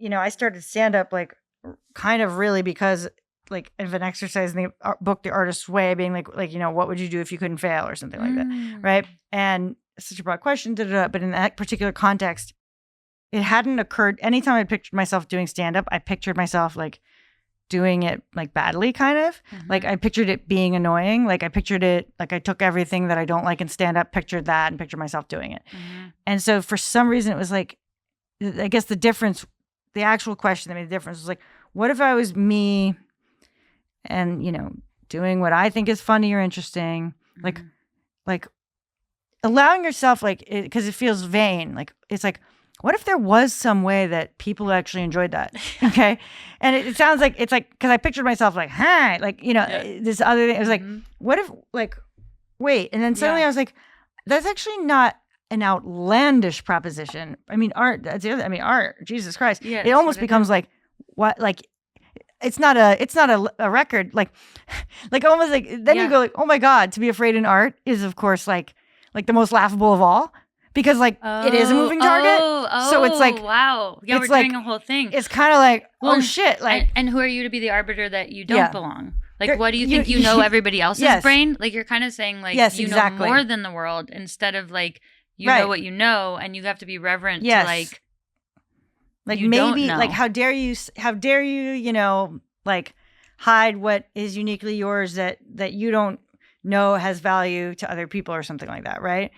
I started stand up like kind of really because like of an exercise in the book, The Artist's Way, being like, what would you do if you couldn't fail or something like that. Right. And it's such a broad question, but in that particular context, it hadn't occurred. Anytime I pictured myself doing stand up, I pictured myself like doing it like badly, kind of. Like I pictured it being annoying. Like I pictured it, like I took everything that I don't like in stand up, pictured that and pictured myself doing it. And so for some reason it was like, I guess the actual question that made the difference was like, what if I was me and, doing what I think is funny or interesting, like allowing yourself, like, because it feels vain. Like, it's like, what if there was some way that people actually enjoyed that? Okay. And it sounds like, it's like, because I pictured myself like, like, this other thing. It was like, what if, like, wait. And then suddenly I was like, that's actually not an outlandish proposition. I mean, art, that's the other, art, Jesus Christ. Yeah, it almost becomes like, what, like, it's not a record. Like almost like, then you go like, oh my God, to be afraid in art is of course like the most laughable of all. Because like it is a moving target, so it's like, wow, yeah, we're doing a whole thing. It's kind of like, oh shit, like, and who are you to be the arbiter that you don't belong? Like, what do you think you know everybody else's brain? Like, you're kind of saying like you know more than the world instead of like you know what you know, and you have to be reverent to like maybe like how dare you, like hide what is uniquely yours that you don't know has value to other people or something like that, right?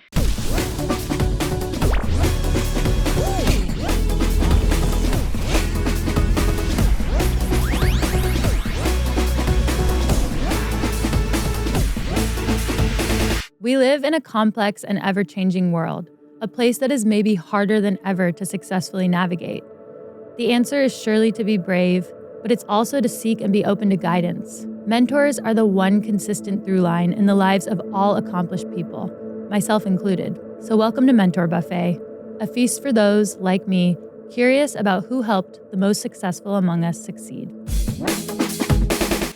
We live in a complex and ever-changing world, a place that is maybe harder than ever to successfully navigate. The answer is surely to be brave, but it's also to seek and be open to guidance. Mentors are the one consistent through line in the lives of all accomplished people, myself included. So welcome to Mentor Buffet, a feast for those, like me, curious about who helped the most successful among us succeed.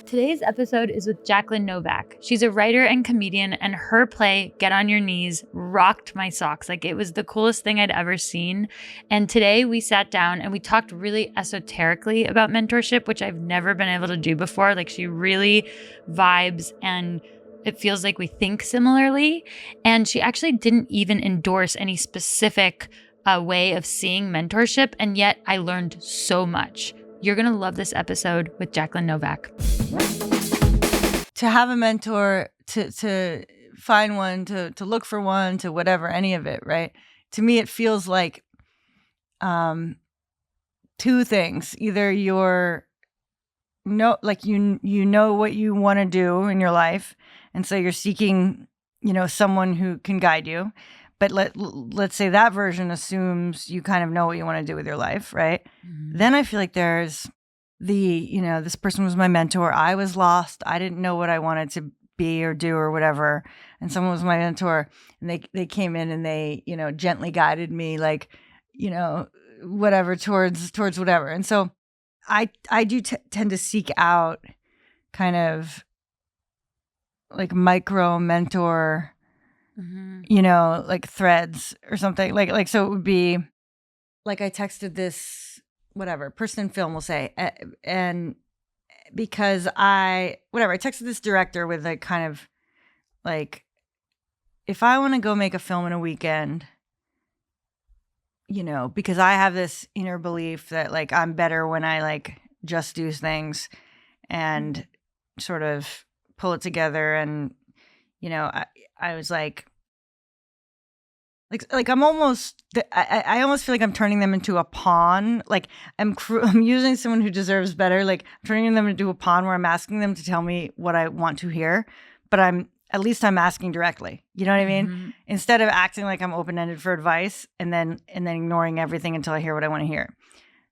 Today's episode is with Jacqueline Novak. She's a writer and comedian, and her play, Get on Your Knees, rocked my socks. Like, it was the coolest thing I'd ever seen. And today we sat down and we talked really esoterically about mentorship, which I've never been able to do before. Like, she really vibes and it feels like we think similarly. And she actually didn't even endorse any specific way of seeing mentorship. And yet I learned so much. You're going to love this episode with Jacqueline Novak. To have a mentor, to find one, to look for one, to whatever, any of it, right? To me, it feels like two things. Either you know what you want to do in your life, and so you're seeking, someone who can guide you. But let's say that version assumes you kind of know what you want to do with your life, right? Mm-hmm. Then I feel like there's this person was my mentor. I was lost. I didn't know what I wanted to be or do or whatever. And someone was my mentor, and they came in and they, gently guided me, like, whatever towards whatever. And so I do tend to seek out kind of like micro mentor, like threads or something like, so it would be like, I texted this, whatever person in film will say, and because I texted this director with like kind of like, if I want to go make a film in a weekend, because I have this inner belief that like I'm better when I like just do things and sort of pull it together. And I was like I'm almost, I almost feel like I'm turning them into a pawn. Like I'm using someone who deserves better. Like I'm turning them into a pawn where I'm asking them to tell me what I want to hear, but at least I'm asking directly. You know what I mean? Mm-hmm. Instead of acting like I'm open-ended for advice and then ignoring everything until I hear what I want to hear.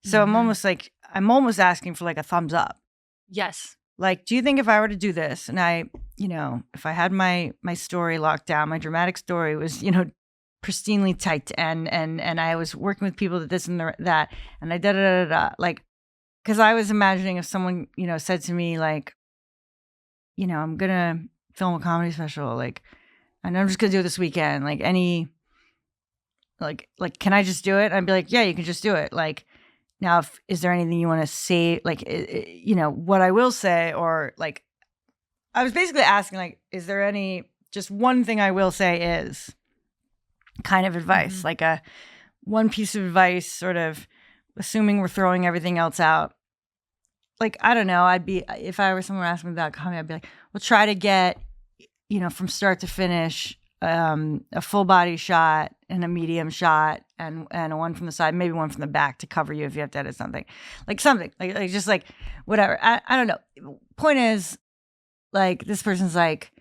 So I'm almost asking for like a thumbs up. Yes. Like, do you think if I were to do this and I, if I had my story locked down, my dramatic story was, pristinely typed and I was working with people that this and that, and I like, because I was imagining if someone, said to me like, I'm going to film a comedy special, like, and I'm just going to do it this weekend, like can I just do it? And I'd be like, yeah, you can just do it. Like, now, is there anything you want to say? Like, what I will say, or like, I was basically asking, like, is there just one thing I will say is kind of advice, like one piece of advice, sort of assuming we're throwing everything else out. Like, I don't know, if I were someone asking me about comedy, I'd be like, well, try to get, from start to finish, a full body shot and a medium shot and a one from the side, maybe one from the back to cover you if you have to edit something. Like just like whatever. I don't know. Point is, like, this person's like,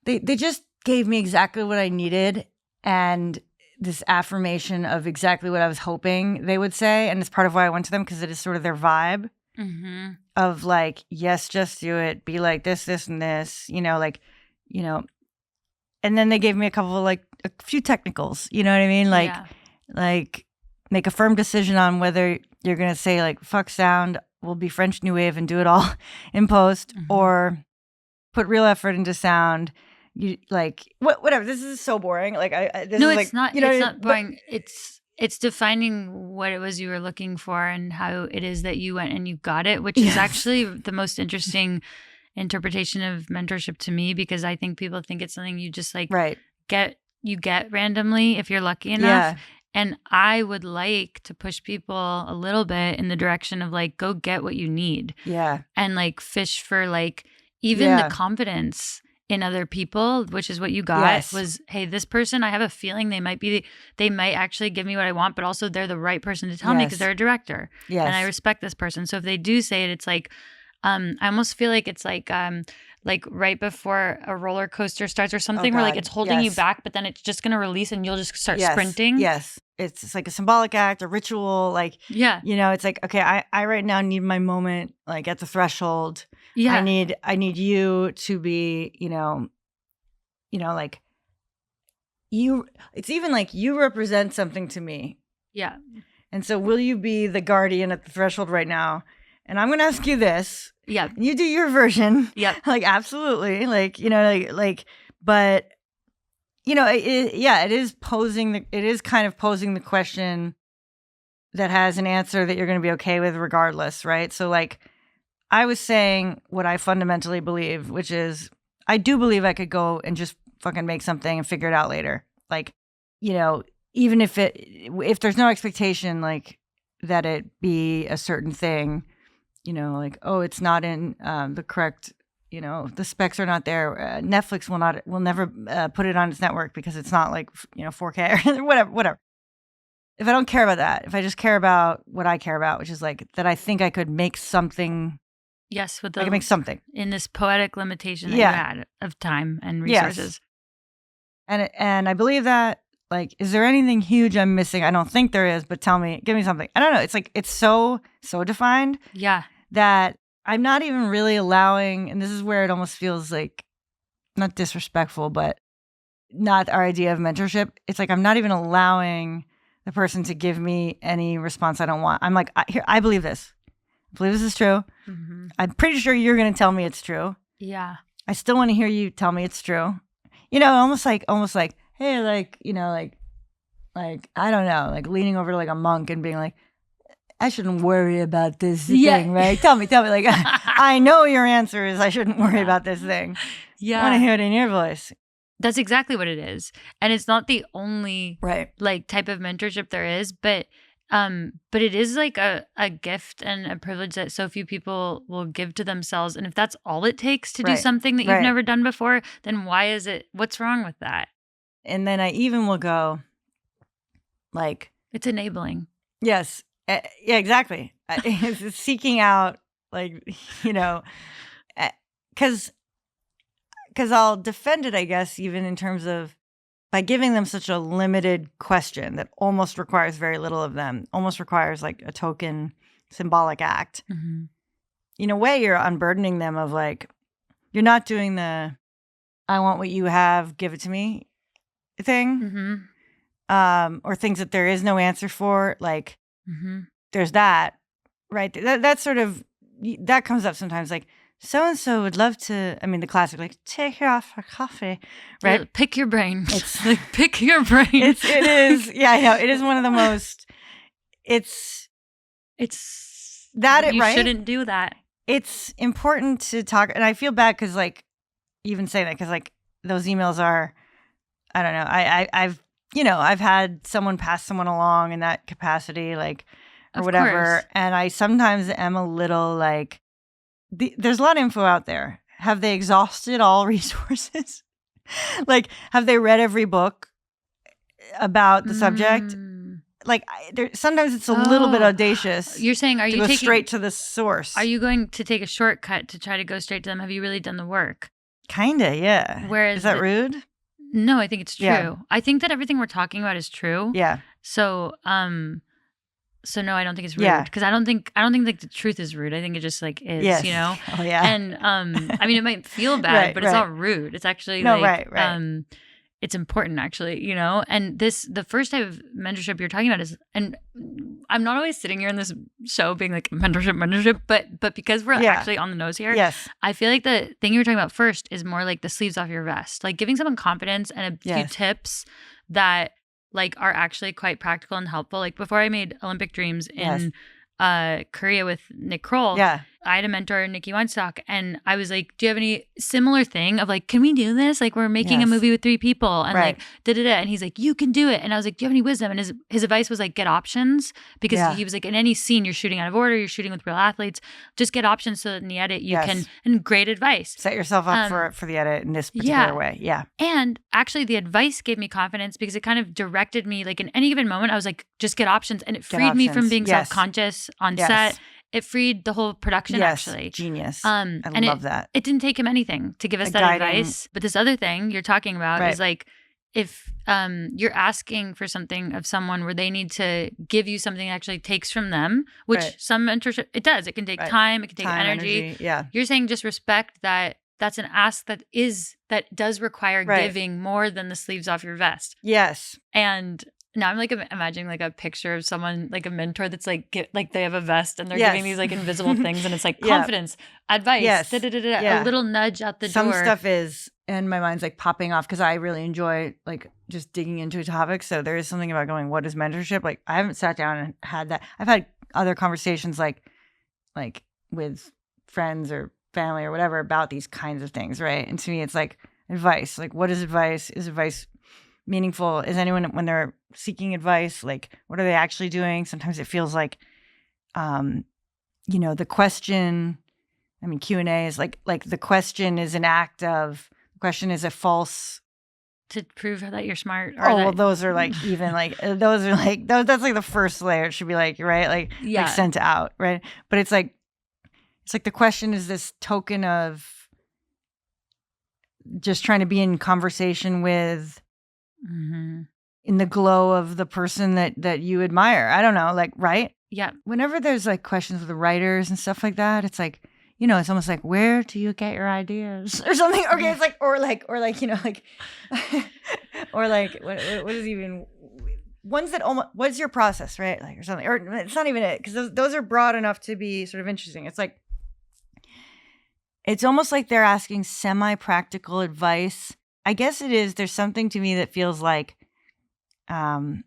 they just gave me exactly what I needed and this affirmation of exactly what I was hoping they would say. And it's part of why I went to them, because it is sort of their vibe of like, yes, just do it. Be like this, and this, and then they gave me a few technicals, you know what I mean? Like make a firm decision on whether you're going to say like, fuck sound, we'll be French New Wave and do it all in post, or put real effort into sound. You like whatever. This is so boring. Like it's not. It's not boring. It's defining what it was you were looking for and how it is that you went and you got it, which is actually the most interesting interpretation of mentorship to me, because I think people think it's something you just like get randomly if you're lucky enough. And I would like to push people a little bit in the direction of like, go get what you need. And like fish for like even the confidence in other people, which is what you got, was, hey, this person, I have a feeling they might actually give me what I want, but also they're the right person to tell me because they're a director. And I respect this person. So if they do say it, it's like, I almost feel like it's like right before a roller coaster starts or something, where like it's holding you back, but then it's just going to release and you'll just start sprinting. It's like a symbolic act, a ritual, like, it's like, okay, I right now need my moment, like at the threshold. I need you to be, like you, it's even like you represent something to me. And so will you be the guardian at the threshold right now? And I'm going to ask you this. You do your version. Like, absolutely. Like, but it is kind of posing the question that has an answer that you're going to be okay with regardless. Right. So like, I was saying what I fundamentally believe, which is I do believe I could go and just fucking make something and figure it out later. Like, even if there's no expectation, like that it be a certain thing, like, oh, it's not in the correct, the specs are not there. Netflix will never put it on its network because it's not like, 4K or whatever. If I don't care about that, if I just care about what I care about, which is like that I think I could make something. I can make something. In this poetic limitation that you had of time and resources. And I believe that, like, is there anything huge I'm missing? I don't think there is, but give me something. I don't know. It's like, it's so defined. That I'm not even really allowing, and this is where it almost feels like not disrespectful, but not our idea of mentorship. It's like, I'm not even allowing the person to give me any response I don't want. I'm like, I believe this. I believe this is true. I'm pretty sure you're going to tell me it's true. I still want to hear you tell me it's true. Almost like, hey, like, like, I don't know, like leaning over to like a monk and being like, I shouldn't worry about this thing, right? Tell me. Like, I know your answer is I shouldn't worry about this thing. I want to hear it in your voice. That's exactly what it is. And it's not the only like type of mentorship there is, but it is like a gift and a privilege that so few people will give to themselves. And if that's all it takes to do something that you've never done before, then what's wrong with that? And then I even will go like, it's enabling. Yes. Yeah, exactly. It's seeking out, like, because I'll defend it, I guess, even in terms of by giving them such a limited question that almost requires very little of them, almost requires like a token symbolic act. In a way, you're unburdening them of like, you're not doing the I want what you have, give it to me thing. Or things that there is no answer for. Like, there's that, right? That's sort of, that comes up sometimes, like, so-and-so would love to, I mean, the classic, like, take her off for coffee, right? Yeah, pick your brain. It's like, pick your brain. It is. Yeah, I know. It is one of the most, it's It's that you right? shouldn't do that. It's important to talk, and I feel bad because like even saying that because like those emails are, I don't know, I've had someone pass someone along in that capacity, like or Of whatever, course. and I sometimes am a little like, there's a lot of info out there. Have they exhausted all resources? Like, have they read every book about the subject? Like, sometimes it's a little bit audacious. You're saying, are to you go taking straight to the source? Are you going to take a shortcut to try to go straight to them? Have you really done the work? Kinda, yeah. Whereas is that rude? No, I think it's true. Yeah. I think that everything we're talking about is true. Yeah. So, no, I don't think it's rude Yeah. because I don't think like the truth is rude. I think it just like is, Yes. you know. Oh yeah. And I mean, it might feel bad, Right, but it's right. not rude. It's actually No, like right. it's important actually, you know. And the first type of mentorship you're talking about is, and I'm not always sitting here in this show being like mentorship, but because we're actually on the nose here, Yes. I feel like the thing you were talking about first is more like the sleeves off your vest, like giving someone confidence and a few Yes. tips that like are actually quite practical and helpful. Like before I made Olympic Dreams in Korea with Nick Kroll, I had a mentor, Nikki Weinstock, and I was like, do you have any similar thing of like, can we do this? Like we're making a movie with 3 people and like da-da-da. And he's like, you can do it. And I was like, do you have any wisdom? And his advice was like, get options, because he was like, in any scene you're shooting out of order, you're shooting with real athletes, just get options so that in the edit you can, and great advice. Set yourself up for the edit in this particular way. Yeah. And actually the advice gave me confidence because it kind of directed me, like in any given moment, I was like, just get options. And it freed me from being self-conscious on set. It freed the whole production, actually. Genius. I love that. It didn't take him anything to give us that advice. But this other thing you're talking about is like, if you're asking for something of someone where they need to give you something that actually takes from them, which some mentorship, it does. It can take time. It can take energy. Yeah. You're saying just respect that that's an ask that does require giving more than the sleeves off your vest. Yes. And now I'm like imagining like a picture of someone, like a mentor that's like like they have a vest and they're giving these like invisible things and it's like confidence, advice, a little nudge out the door. Some stuff is, and my mind's like popping off because I really enjoy like just digging into a topic. So there is something about going, what is mentorship? Like I haven't sat down and had that. I've had other conversations like with friends or family or whatever about these kinds of things, right? And to me, it's like advice. Like what is advice? Is advice meaningful? Is anyone, when they're seeking advice, like what are they actually doing? Sometimes it feels like the question, I mean, Q&A is like the question is an act of, the question is a false, to prove that you're smart. Well, those are like even like those are like that's like the first layer. It should be like like sent out, right? But it's like the question is this token of just trying to be in conversation with, in the glow of the person that you admire. I don't know, like, right? Yeah. Whenever there's like questions with the writers and stuff like that, it's like, it's almost like, where do you get your ideas or something? Okay, it's like, or like, or like what is even ones that almost, what's your process, right? Like, or something, or it's not even it, because those are broad enough to be sort of interesting. It's like, it's almost like they're asking semi-practical advice. I guess it is. There's something to me that feels like, I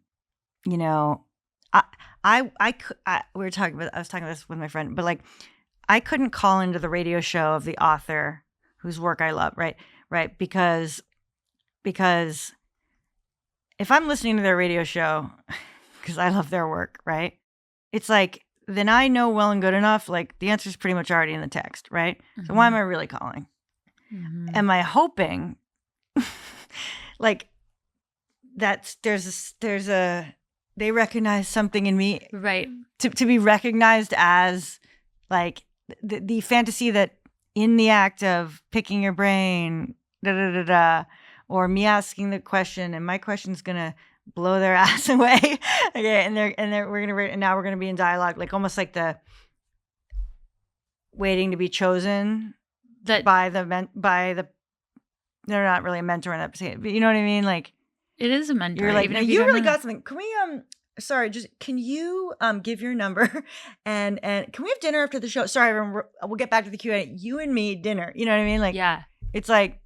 was talking about this with my friend, but like, I couldn't call into the radio show of the author whose work I love, right? Because if I'm listening to their radio show, because I love their work, right? It's like, then I know well and good enough, like the answer is pretty much already in the text, right? So why am I really calling? Am I hoping like that they recognize something in me, right? To be recognized as like the fantasy that in the act of picking your brain, or me asking the question and my question's gonna blow their ass away. Okay, and now we're gonna be in dialogue, like almost like the waiting to be chosen by the they're not really a mentor in that, but you know what I mean? Like it is a mentor. You're like, no, you really got something. Can we sorry, just can you give your number and can we have dinner after the show? Sorry, everyone, we'll get back to the Q&A. You and me, dinner. You know what I mean? Like, yeah, it's like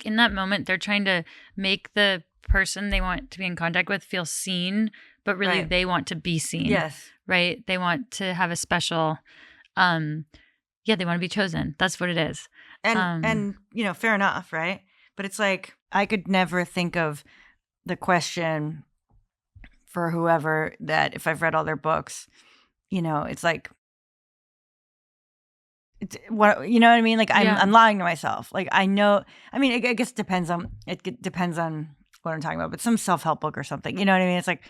in that moment they're trying to make the person they want to be in contact with feel seen, but really they want to be seen. Yes. right? They want to have a special, yeah, they want to be chosen. That's what it is. And fair enough, right? But it's like, I could never think of the question for whoever that if I've read all their books, it's like, it's what, you know what I mean? Like I'm lying to myself. Like I know, I mean, I guess it depends on what I'm talking about, but some self-help book or something, you know what I mean? It's like,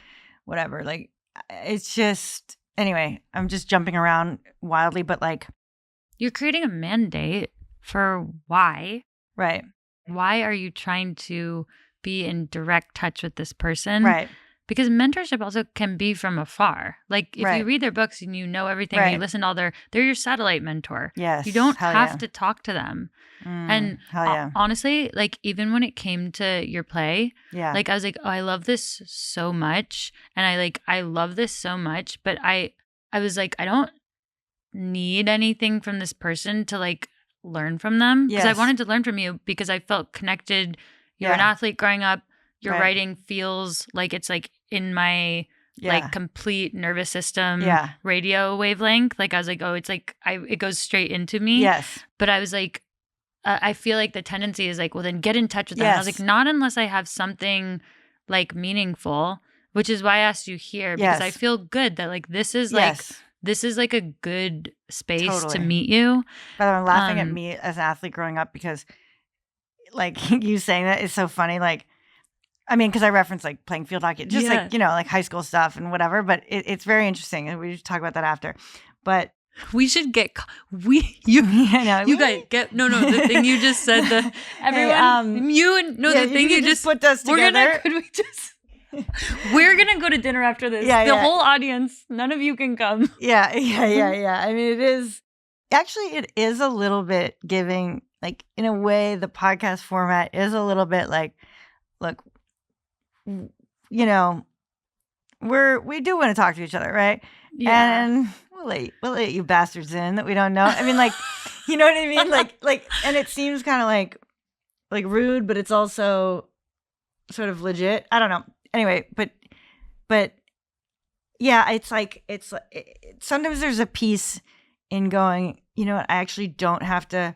whatever, like it's just, anyway, I'm just jumping around wildly, but like. You're creating a mandate for why. Right. Why are you trying to be in direct touch with this person? Right. Because mentorship also can be from afar. Like if you read their books and you know everything, you listen to all they're your satellite mentor. Yes. You don't have to talk to them. And honestly, like even when it came to your play, like I was like, oh, I love this so much. And I love this so much. But I was like, I don't need anything from this person to like learn from them. Because I wanted to learn from you because I felt connected. You're an athlete growing up. Your writing feels like it's like in my like complete nervous system radio wavelength. Like I was like, oh, it's like it goes straight into me. Yes. But I was like, I feel like the tendency is like, well, then get in touch with them. And I was like, not unless I have something like meaningful, which is why I asked you here because I feel good that like this is like a good space to meet you. But I'm laughing at me as an athlete growing up because like you saying that is so funny. Like, I mean, because I reference like playing field hockey, just like, like high school stuff and whatever, but it's very interesting. And we should talk about that after. But we should get, the thing you just said, the thing you just put us together. We're going to go to dinner after this. The whole audience, none of you can come. Yeah. I mean, it is a little bit giving, like in a way, the podcast format is a little bit like, look, we do want to talk to each other, right? Yeah. And we'll let you bastards in that we don't know. I mean, like, you know what I mean? Like, and it seems kind of like rude, but it's also sort of legit. I don't know. Anyway, but yeah, it's like sometimes there's a piece in going, you know what? I actually don't have to,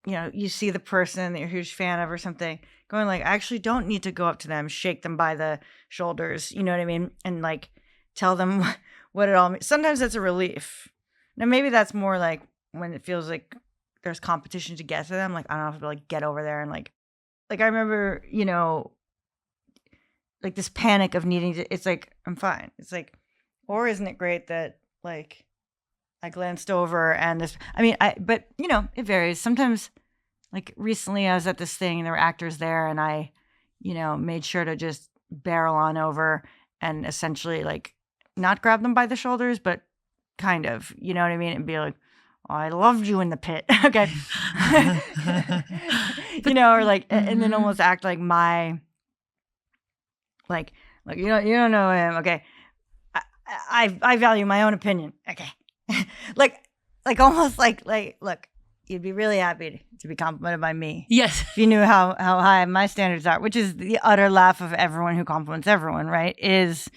you see the person that you're a huge fan of or something. Going like, I actually don't need to go up to them, shake them by the shoulders, you know what I mean? And like tell them what it all means. Sometimes that's a relief. Now maybe that's more like when it feels like there's competition to get to them. Like I don't have to like get over there and like I remember, like this panic of needing to, it's like, I'm fine. It's like, or isn't it great that like I glanced over and this, I mean, but it varies. Sometimes like recently I was at this thing and there were actors there and I, made sure to just barrel on over and essentially like not grab them by the shoulders, but kind of, you know what I mean? And be like, oh, I loved you in the pit. Okay. Or like, and then almost act like like, look, you don't know him. Okay. I value my own opinion. Okay. like almost like, look, you'd be really happy to be complimented by me. Yes. If you knew how high my standards are, which is the utter laugh of everyone who compliments everyone, right?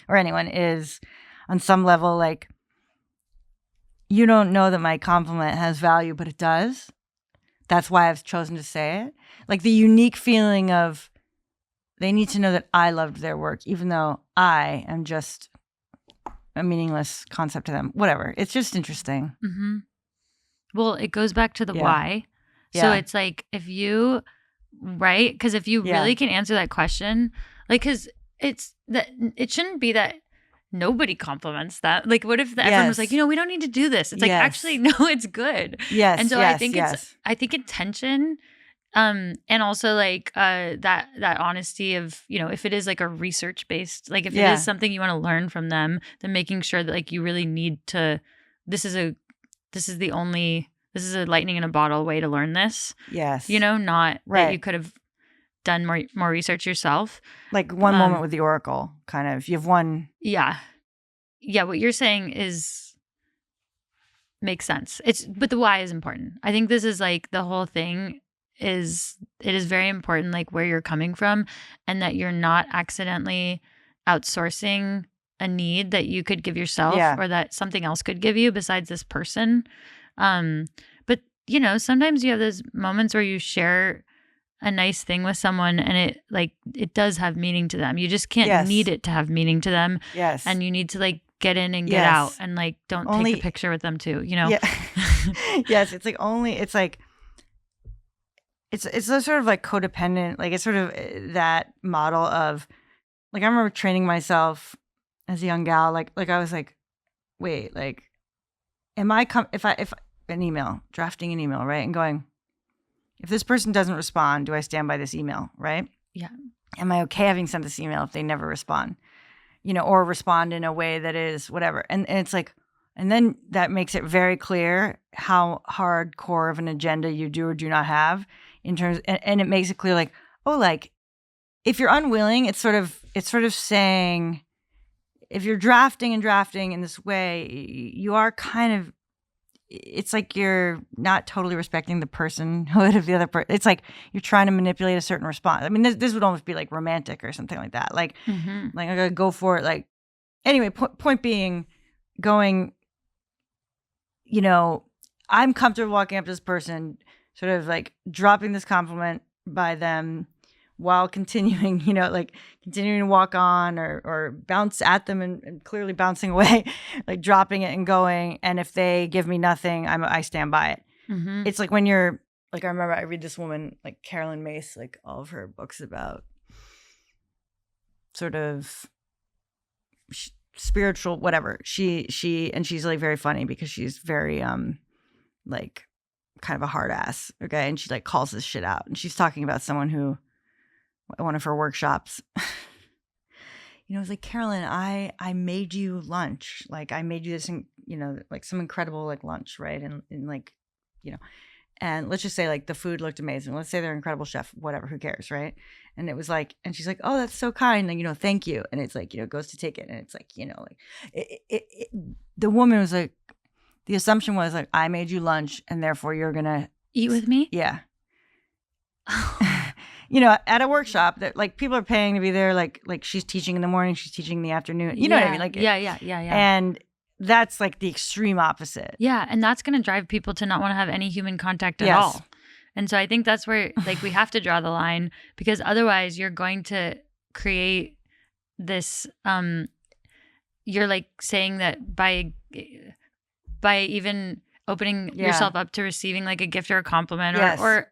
Or anyone is on some level like, you don't know that my compliment has value, but it does. That's why I've chosen to say it. Like the unique feeling of they need to know that I loved their work, even though I am just a meaningless concept to them. Whatever. It's just interesting. Mm-hmm. Well, it goes back to the why. So it's like if you, right? Because if you really can answer that question, like, because it's that it shouldn't be that nobody compliments that. Like, what if everyone was like, we don't need to do this? It's like, actually, no, it's good. Yes. And so I think intention, and also like that honesty of, if it is like a research based, like if it is something you want to learn from them, then making sure that like you really need to, this is a lightning in a bottle way to learn this. Yes. Not that you could have done more research yourself. Like one moment with the Oracle, kind of. You have one. Yeah. Yeah. What you're saying makes sense. But the why is important. I think this is like the whole thing it is very important, like where you're coming from and that you're not accidentally outsourcing a need that you could give yourself Yeah. or that something else could give you besides this person. But sometimes you have those moments where you share a nice thing with someone and it does have meaning to them. You just can't Yes. need it to have meaning to them. Yes. And you need to like get in and get Yes. out and like don't take the picture with them too, Yeah. Yes. It's a sort of like codependent, like it's sort of that model of like, I remember training myself as a young gal, like I was like, wait, like, am I if an email, drafting an email, right? And going, if this person doesn't respond, do I stand by this email, right? Yeah. Am I okay having sent this email if they never respond, or respond in a way that is whatever? And it's like, and then that makes it very clear how hardcore of an agenda you do or do not have in terms, and it makes it clear like, oh, like if you're unwilling, it's sort of saying, if you're drafting in this way, you are kind of, it's like you're not totally respecting the personhood of the other person. It's like you're trying to manipulate a certain response. I mean, this would almost be like romantic or something like that. Like, like I gotta go for it. Like, anyway, point being, going, I'm comfortable walking up to this person, sort of like dropping this compliment by them while continuing, continuing to walk on or bounce at them and clearly bouncing away, like dropping it and going. And if they give me nothing, I stand by it. Mm-hmm. It's like when you're like, I remember I read this woman, like Carolyn Mace, like all of her books about sort of spiritual, whatever. She's like very funny because she's very, like kind of a hard ass. Okay. And she like calls this shit out. And she's talking about someone who, at one of her workshops, it was like, Carolyn, I made you lunch. Like I made you this, like some incredible like lunch, right? And like, and let's just say like the food looked amazing. Let's say they're an incredible chef, whatever, who cares, right? And it was like, and she's like, oh, that's so kind. And, thank you. And it's like, goes to take it. And it's like, like the woman was like, the assumption was like, I made you lunch and therefore you're going to eat with me. Yeah. At a workshop that like people are paying to be there, like she's teaching in the morning, she's teaching in the afternoon. You know what I mean? Like yeah. And that's like the extreme opposite. Yeah, and that's going to drive people to not want to have any human contact at all. And so I think that's where like we have to draw the line, because otherwise you're going to create this you're like saying that by even opening yourself up to receiving like a gift or a compliment or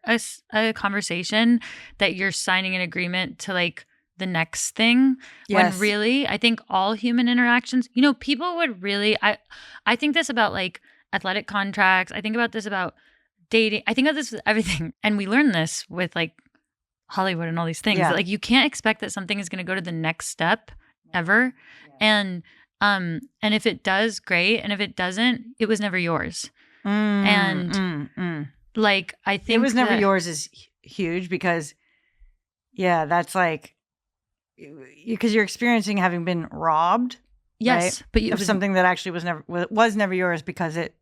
a conversation, that you're signing an agreement to like the next thing. When really, I think all human interactions, people would really, I think this about like athletic contracts. I think about this about dating. I think about this with everything. And we learn this with like Hollywood and all these things. Like you can't expect that something is going to go to the next step ever. And if it does, great. And if it doesn't, it was never yours. Like, I think it was never yours is huge because, that's like, because you're experiencing having been robbed. Yes. Right? But of something that actually was never yours because it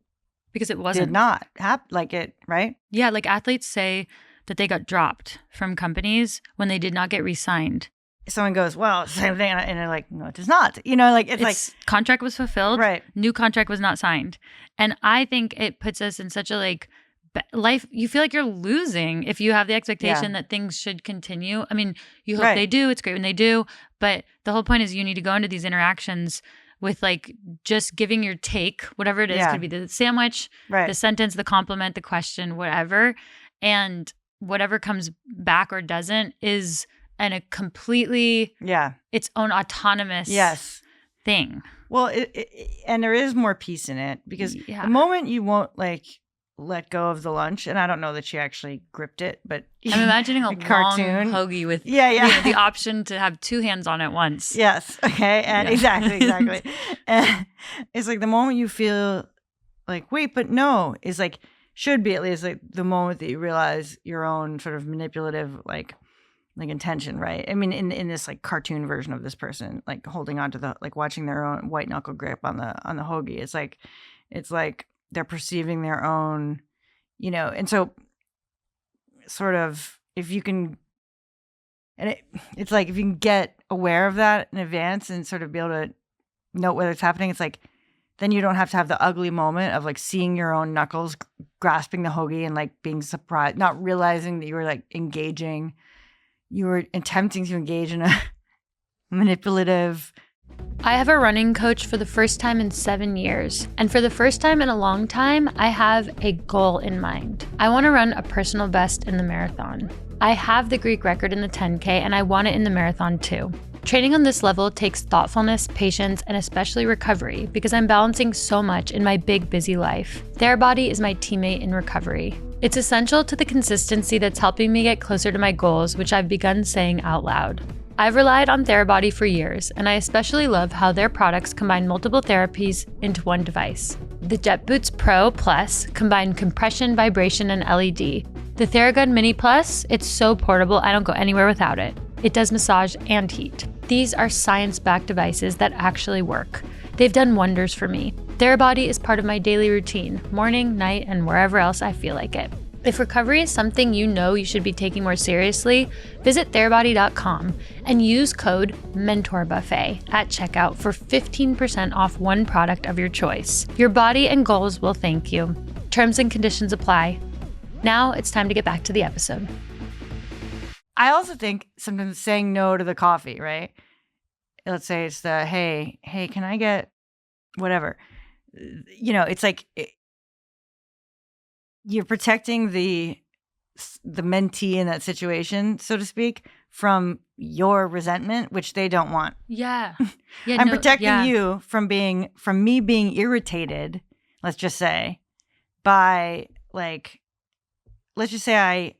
wasn't. Did not happen like it, right? Yeah. Like athletes say that they got dropped from companies when they did not get re-signed. Someone goes, well, it's the same thing. And they're like, no, it does not. Like, it's like contract was fulfilled. Right. New contract was not signed. And I think it puts us in such a like life. You feel like you're losing if you have the expectation that things should continue. I mean, you hope they do. It's great when they do. But the whole point is you need to go into these interactions with like just giving your take, whatever it is. Could be the sandwich, the sentence, the compliment, the question, whatever. And whatever comes back or doesn't is and a completely its own autonomous thing. Well, and there is more peace in it because the moment you won't like let go of the lunch, and I don't know that she actually gripped it, but I'm imagining a cartoon long hoagie with the option to have two hands on it once. Yes. Okay. And exactly. And it's like the moment you feel like, wait, but no, is like should be at least like the moment that you realize your own sort of manipulative like intention, right? I mean, in this like cartoon version of this person, like holding on to the like watching their own white knuckle grip on the hoagie. It's like they're perceiving their own, and so sort of if you can, and it's like if you can get aware of that in advance and sort of be able to note whether it's happening, it's like, then you don't have to have the ugly moment of like seeing your own knuckles grasping the hoagie and like being surprised, not realizing that you were like you were attempting to engage in a manipulative. I have a running coach for the first time in 7 years. And for the first time in a long time, I have a goal in mind. I want to run a personal best in the marathon. I have the Greek record in the 10K and I want it in the marathon too. Training on this level takes thoughtfulness, patience, and especially recovery because I'm balancing so much in my big, busy life. Therabody is my teammate in recovery. It's essential to the consistency that's helping me get closer to my goals, which I've begun saying out loud. I've relied on Therabody for years, and I especially love how their products combine multiple therapies into one device. The JetBoots Pro Plus combine compression, vibration, and LED. The Theragun Mini Plus, it's so portable I don't go anywhere without it. It does massage and heat. These are science-backed devices that actually work. They've done wonders for me. Therabody is part of my daily routine, morning, night, and wherever else I feel like it. If recovery is something you know you should be taking more seriously, visit Therabody.com and use code MENTORBUFFET at checkout for 15% off one product of your choice. Your body and goals will thank you. Terms and conditions apply. Now it's time to get back to the episode. I also think sometimes saying no to the coffee, right? Let's say it's the, hey, can I get whatever? You know, it's like you're protecting the mentee in that situation, so to speak, from your resentment, which they don't want. Yeah. I'm protecting you from me being irritated, let's just say, by like, let's just say I,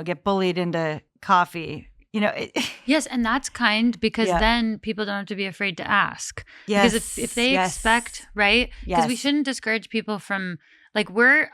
get bullied into coffee, Yes, and that's kind because then people don't have to be afraid to ask. Yes, because if they expect, right? Because we shouldn't discourage people from, like, we're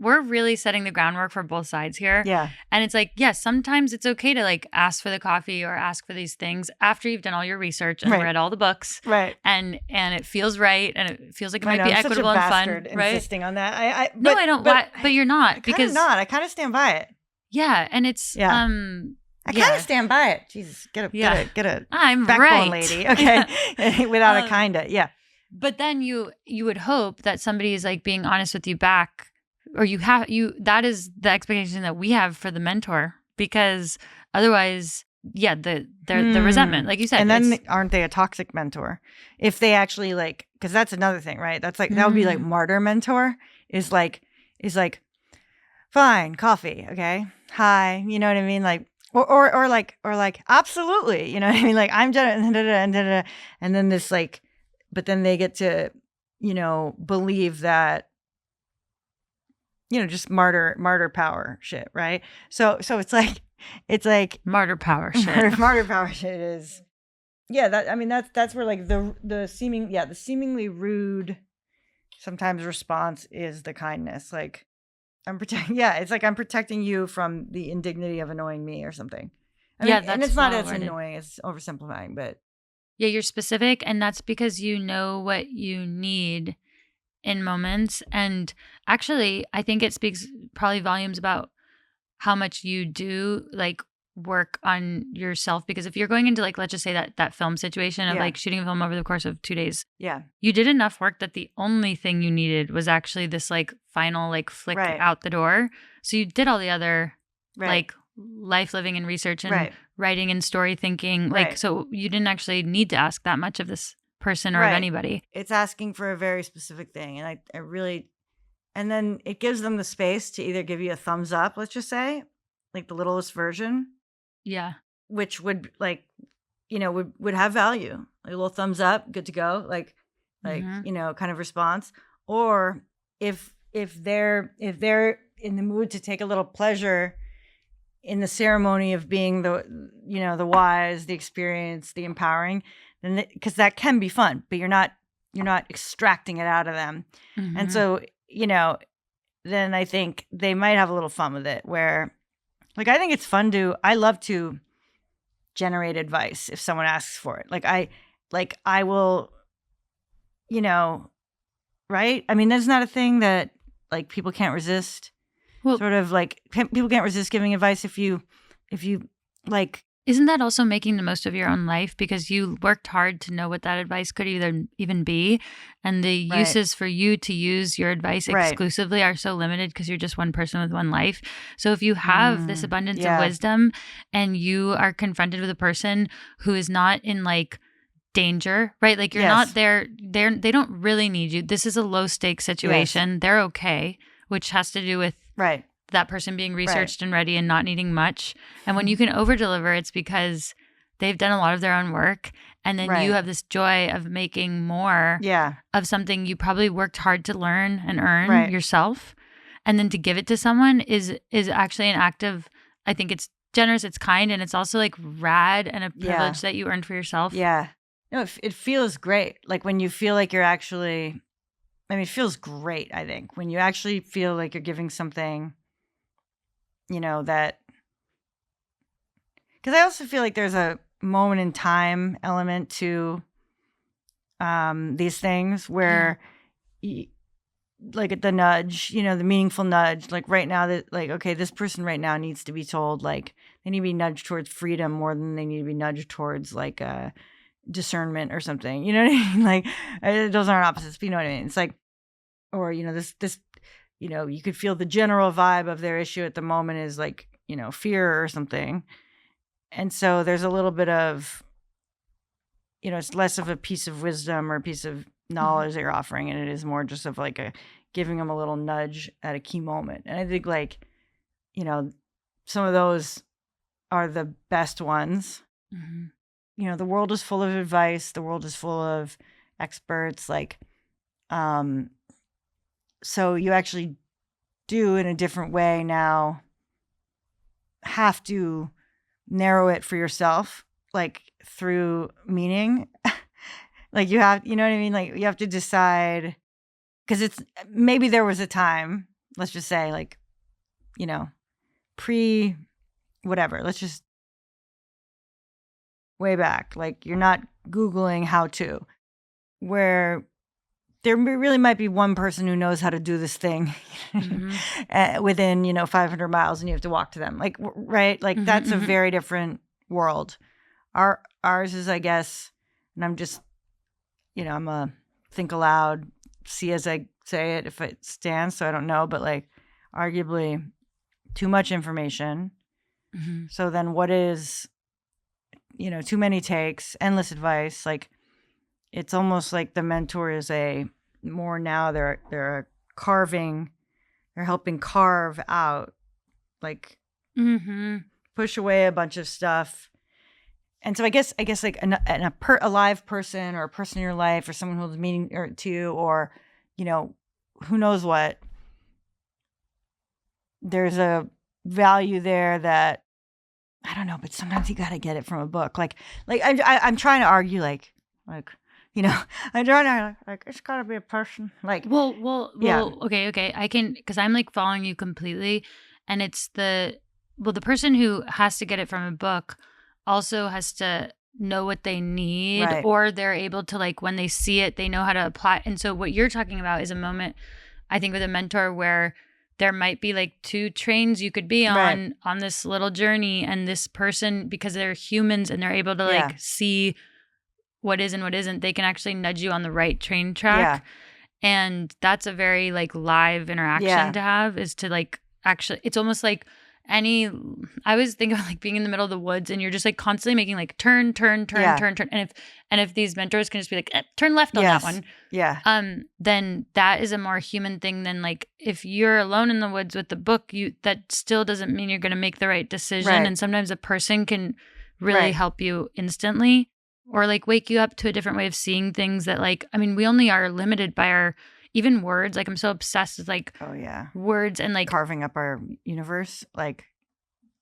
really setting the groundwork for both sides here. Yeah. And it's like, yes, sometimes it's okay to like ask for the coffee or ask for these things after you've done all your research and read all the books. Right. And it feels right and it feels like it might be equitable and fun. Right. Insisting on that. No, I don't. But you're not. Because I kind of stand by it. Yeah. And it's I kind of stand by it. Jesus, get a I'm backbone right. lady. Okay. Without a kinda. Yeah. But then you would hope that somebody is like being honest with you back, or that is the expectation that we have for the mentor, because otherwise, the resentment, like you said. And then aren't they a toxic mentor? If they actually because that's another thing, right? That's like, that would be like martyr mentor is like, fine, coffee. Okay. Hi. You know what I mean? Like, or like, absolutely. You know what I mean? Like, I'm and then this like, but then they get to, believe that, just martyr power shit, right? So it's like martyr power shit. Martyr power shit is, that's where like the seemingly rude sometimes response is the kindness. Like, it's like I'm protecting you from the indignity of annoying me or something. And it's not as annoying, it's oversimplifying, but. Yeah, you're specific, and that's because you know what you need in moments. And actually, I think it speaks probably volumes about how much you do like work on yourself. Because if you're going into like, let's just say that film situation of like shooting a film over the course of 2 days, you did enough work that the only thing you needed was actually this like final like flick out the door. So you did all the other like life living and research and writing and story thinking. Like, so you didn't actually need to ask that much of this person or of anybody. It's asking for a very specific thing. And I really, and then it gives them the space to either give you a thumbs up, let's just say, like the littlest version. Yeah. Which would like, would have value. Like a little thumbs up, good to go. Like, kind of response. Or if they're in the mood to take a little pleasure in the ceremony of being the wise, the experience, the empowering, then because that can be fun, but you're not extracting it out of them. Mm-hmm. And so, then I think they might have a little fun with it where like, I think it's fun I love to generate advice if someone asks for it. I will, right? I mean, that's not a thing that like people can't resist. Well, sort of like people can't resist giving advice if you like Isn't that also making the most of your own life because you worked hard to know what that advice could even be, and the Right. uses for you to use your advice Right. exclusively are so limited because you're just one person with one life. So if you have this abundance of wisdom and you are confronted with a person who is not in like danger, right? Like you're not there, they don't really need you. This is a low stakes situation. They're okay, which has to do with that person being researched and ready and not needing much. And when you can over deliver, it's because they've done a lot of their own work. And then you have this joy of making more of something you probably worked hard to learn and earn yourself. And then to give it to someone is actually an act of, I think it's generous, it's kind, and it's also like rad and a privilege that you earned for yourself. Yeah. No, it feels great. Like when you feel like you're actually, I mean, it feels great, I think, when you actually feel like you're giving something, you know, that, because I also feel like there's a moment in time element to these things where, like at the nudge, you know, the meaningful nudge, like right now that like, okay, this person right now needs to be told, like they need to be nudged towards freedom more than they need to be nudged towards like discernment or something, you know what I mean? Like those aren't opposites, but you know what I mean? It's like, or, you know, this, you know, you could feel the general vibe of their issue at the moment is like, you know, fear or something. And so there's a little bit of, you know, it's less of a piece of wisdom or a piece of knowledge that you're offering, and it is more just of like giving them a little nudge at a key moment. And I think like, you know, some of those are the best ones. You know, the world is full of advice. The world is full of experts. Like, so you actually do in a different way now have to narrow it for yourself, like through meaning. Like you have, you know what I mean? Like you have to decide, because it's, maybe there was a time, let's just say like, you know, whatever, let's just way back, like you're not Googling how to, where there really might be one person who knows how to do this thing within, you know, 500 miles, and you have to walk to them. Like, right? Like that's a very different world. Ours is, I guess, and I'm just, you know, I'm a think aloud, see as I say it, if it stands. So I don't know, but like arguably too much information. So then what is, you know, too many takes, endless advice. Like it's almost like the mentor is more now they're helping carve out, like push away a bunch of stuff. And so I guess like a live person or a person in your life or someone who's meaning or to you, or, you know, who knows what, there's a value there that, I don't know, but sometimes you got to get it from a book. Like I'm trying to argue like, you know, I'm trying to like, it's got to be a person. Like, well, okay. I can, because I'm like following you completely. And it's the person who has to get it from a book also has to know what they need, or they're able to, like, when they see it, they know how to apply. And so what you're talking about is a moment, I think, with a mentor where there might be like two trains you could be on this little journey, and this person, because they're humans and they're able to like see what is and what isn't, they can actually nudge you on the right train track. And that's a very like live interaction to have, is to like actually, it's almost like I always think of like being in the middle of the woods and you're just like constantly making like turn. And if these mentors can just be like, turn left on that one. Then that is a more human thing than like, if you're alone in the woods with the book, that still doesn't mean you're going to make the right decision. And sometimes a person can really help you instantly, or like wake you up to a different way of seeing things that, like, I mean, we only are limited by our, even words. Like I'm so obsessed with like words and like carving up our universe. Like,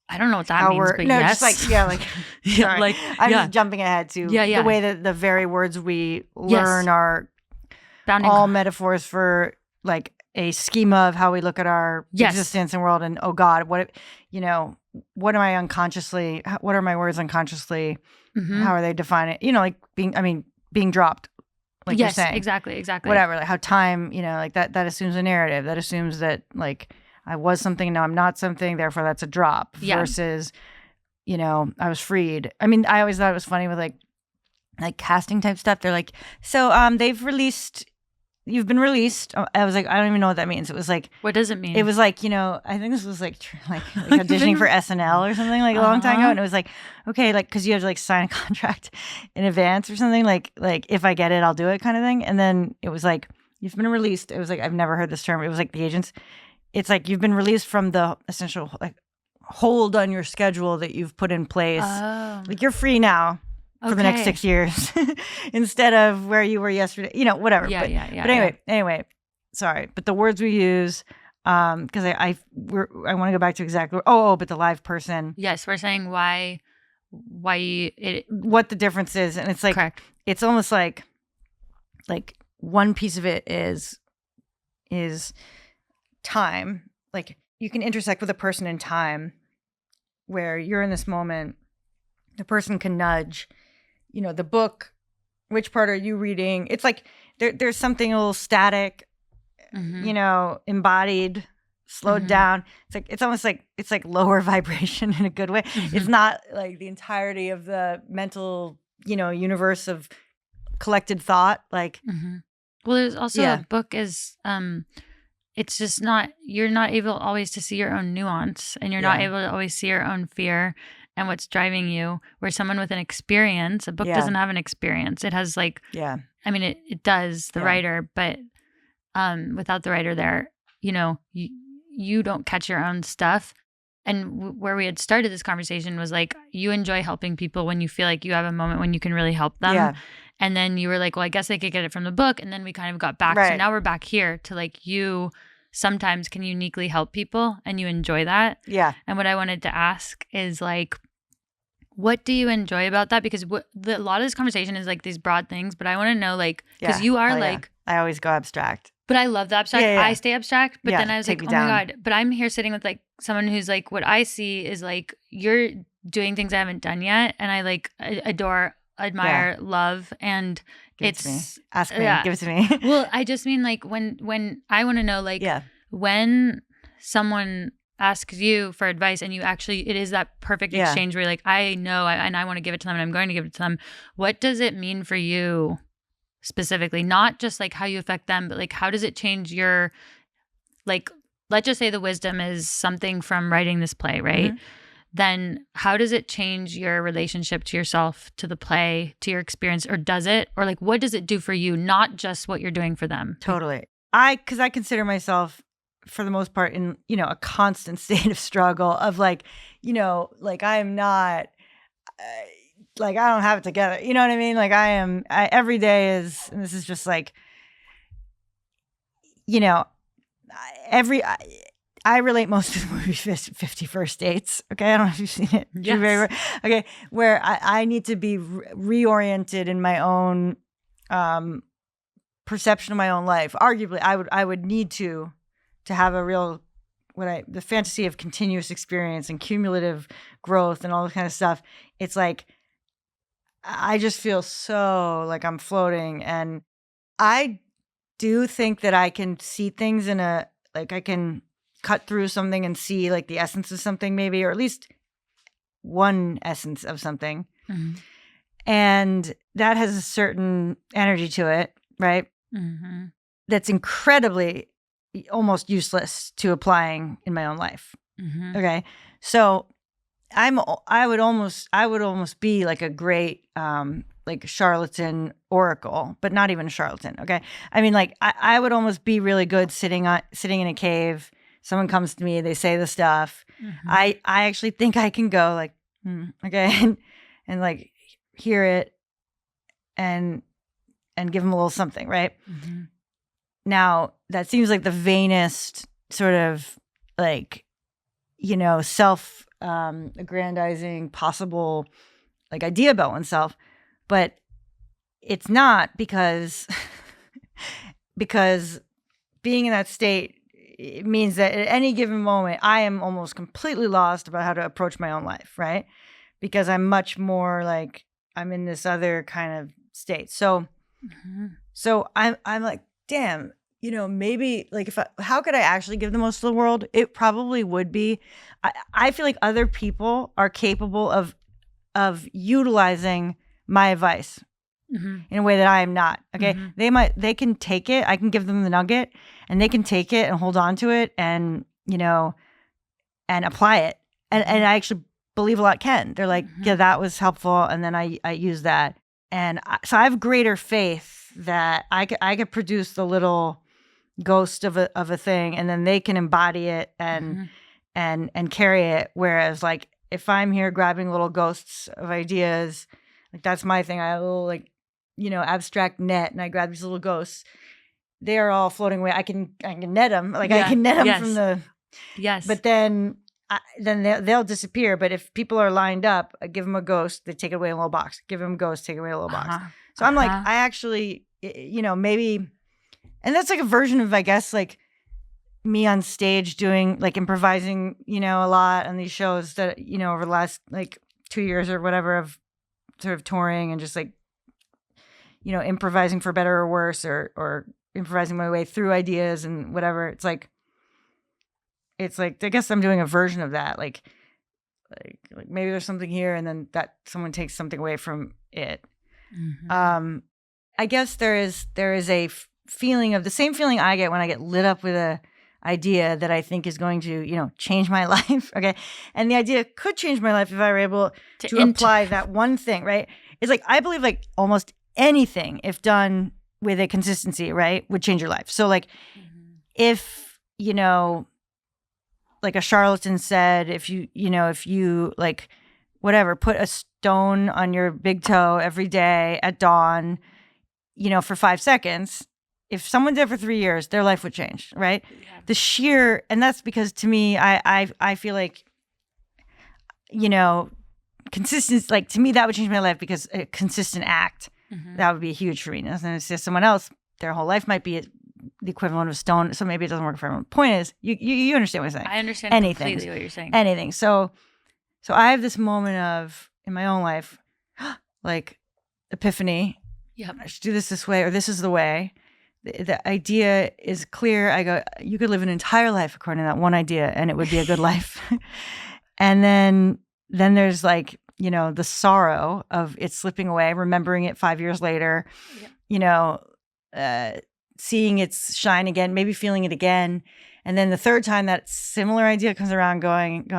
I don't know what that means, but just like, sorry. Like I'm just jumping ahead to the way that the very words we learn are all metaphors for like a schema of how we look at our existence and world. And oh God, what am I unconsciously? What are my words unconsciously? How are they defining? You know, like being dropped. Like you're saying. Exactly. Whatever, like how time, you know, like that assumes a narrative. That assumes that like I was something, now I'm not something, therefore that's a drop. Versus I was freed. I mean, I always thought it was funny with like casting type stuff. They're like, so you've been released. I was like, I don't even know what that means. It was like, What does it mean? it was like, I think this was like auditioning for SNL or something like a long time ago. And it was like, okay, like, cause you have to like sign a contract in advance or something like if I get it, I'll do it kind of thing. And then it was like, you've been released. It was like, I've never heard this term. It was like the agents. It's like, you've been released from the essential like hold on your schedule that you've put in place. Oh. Like you're free now for the next 6 years instead of where you were yesterday, whatever. Yeah. But anyway, sorry. But the words we use, because I want to go back to exactly, but the live person. Yes, we're saying what the difference is. And it's like, correct. It's almost like one piece of it is time. Like you can intersect with a person in time where you're in this moment, the person can nudge, the book, which part are you reading? It's like there's something a little static, embodied, slowed down. It's like, it's almost like, it's like lower vibration in a good way. It's not like the entirety of the mental, universe of collected thought. Like, well, there's also a book is, it's just not, you're not able always to see your own nuance, and you're not able to always see your own fear and what's driving you, where someone with an experience, a book doesn't have an experience. It has like, I mean, it does, the writer, but without the writer there, you don't catch your own stuff. And where we had started this conversation was like, you enjoy helping people when you feel like you have a moment when you can really help them. Yeah. And then you were like, well, I guess I could get it from the book. And then we kind of got back. So now we're back here to like, you sometimes can uniquely help people and you enjoy that. Yeah. And what I wanted to ask is like, what do you enjoy about that? Because a lot of this conversation is like these broad things, but I want to know like, because you are like. I always go abstract. But I love the abstract. I stay abstract. But then I was like, oh my God. But I'm here sitting with like someone who's like, what I see is like, you're doing things I haven't done yet. And I like adore, admire, love. And give give it to me. Well, I just mean like when I want to know like when someone asks you for advice and you actually, it is that perfect exchange where you're like, I know and I want to give it to them and I'm going to give it to them. What does it mean for you? Specifically, not just like how you affect them, but like how does it change your, like, let's just say the wisdom is something from writing this play, right? Then how does it change your relationship to yourself, to the play, to your experience, or does it? Or like, what does it do for you? Not just what you're doing for them. Totally. Because I consider myself, for the most part, in, a constant state of struggle of like, like I am not... like I don't have it together. You know what I mean? Like every day is, and this is just like, I relate most to the movie 50 First Dates. Okay. I don't know if you've seen it. Yes. Okay. Where I need to be reoriented in my own perception of my own life. Arguably, I would need to have a real, the fantasy of continuous experience and cumulative growth and all this kind of stuff. It's like, I just feel so like I'm floating, and I do think that I can see things I can cut through something and see like the essence of something maybe, or at least one essence of something. And that has a certain energy to it, right? That's incredibly almost useless to applying in my own life. Okay. So I would almost be like a great like charlatan oracle, but not even a charlatan. Okay. I mean, like I would almost be really good sitting in a cave. Someone comes to me, they say the stuff. I actually think I can go like, okay, and like hear it and give them a little something, right? Now that seems like the vainest sort of like, self aggrandizing possible like idea about oneself, but it's not, because being in that state, it means that at any given moment I am almost completely lost about how to approach my own life, right? Because I'm much more like I'm in this other kind of state. So I'm like, damn, maybe like how could I actually give the most to the world? It probably would be, I feel like other people are capable of utilizing my advice in a way that I am not. Okay. They can take it. I can give them the nugget and they can take it and hold on to it and, and apply it. And I actually believe a lot can. They're like, yeah, that was helpful. And then I use that. And so I have greater faith that I could produce the little ghost of a thing, and then they can embody it and carry it. Whereas like if I'm here grabbing little ghosts of ideas, like that's my thing. I have a little like, abstract net, and I grab these little ghosts. They are all floating away. I can net them. Like I can net them from the. Yes. But then they'll disappear. But if people are lined up, I give them a ghost. They take it away in a little box. Give them a ghost. Take it away in a little box. So I'm like, I actually, maybe. And that's like a version of, I guess, like me on stage doing like improvising, a lot on these shows that, over the last like 2 years or whatever of sort of touring and just like, improvising for better or worse or improvising my way through ideas and whatever. It's like, I guess I'm doing a version of that. Like maybe there's something here and then that someone takes something away from it. I guess there is a feeling of the same feeling I get when I get lit up with a idea that I think is going to, change my life. Okay. And the idea could change my life if I were able to apply that one thing, right? It's like, I believe like almost anything, if done with a consistency, right, would change your life. So like if, like a charlatan said, if you like whatever, put a stone on your big toe every day at dawn, for 5 seconds, if someone did it for 3 years, their life would change, right? Yeah. And that's because to me, I feel like, consistency, like to me, that would change my life because a consistent act, that would be huge for me. And it's just someone else, their whole life might be the equivalent of a stone. So maybe it doesn't work for everyone. Point is, you understand what I'm saying. I understand completely what you're saying. Anything. So I have this moment of, in my own life, like epiphany. Yep. I should do this way, or this is the way. The idea is clear. I go, you could live an entire life according to that one idea and it would be a good life. And then there's like, the sorrow of it slipping away, remembering it 5 years later, seeing it shine again, maybe feeling it again. And then the third time that similar idea comes around going,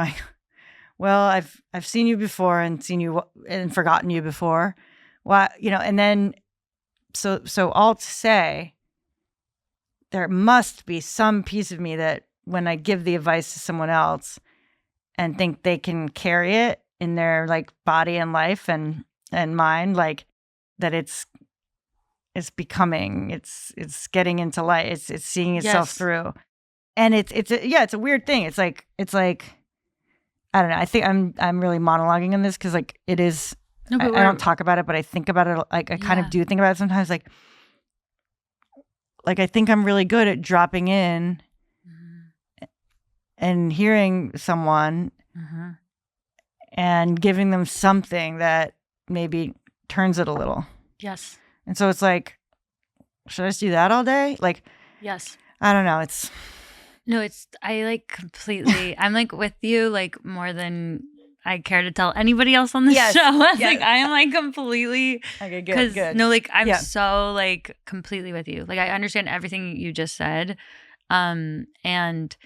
well, I've seen you before and seen you and forgotten you before. Well, and then, so all to say, there must be some piece of me that when I give the advice to someone else and think they can carry it in their like body and life and mind, like that it's becoming, it's getting into light, it's seeing itself through. And it's a weird thing. It's like, I don't know. I think I'm really monologuing on this because like it is, I don't talk about it, but I think about it. Like I kind of do think about it sometimes. Like I think I'm really good at dropping in and hearing someone and giving them something that maybe turns it a little. Yes. And so it's like, should I just do that all day? Like, yes. I don't know. I like completely, I'm like with you, like more than I care to tell anybody else on the show. Like I am like completely, okay, good. No, like I'm so like completely with you. Like I understand everything you just said. And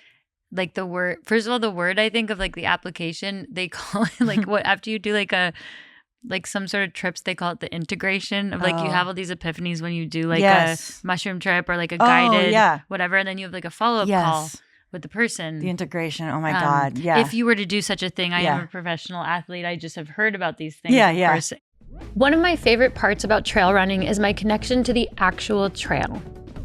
like the word, first of all, the word I think of like the application, they call it like what, after you do like some sort of trips, they call it the integration of like you have all these epiphanies when you do like a mushroom trip or like a guided whatever, and then you have like a follow-up call with the person. The integration. Oh my God. Yeah. If you were to do such a thing, I am a professional athlete. I just have heard about these things. Yeah. One of my favorite parts about trail running is my connection to the actual trail.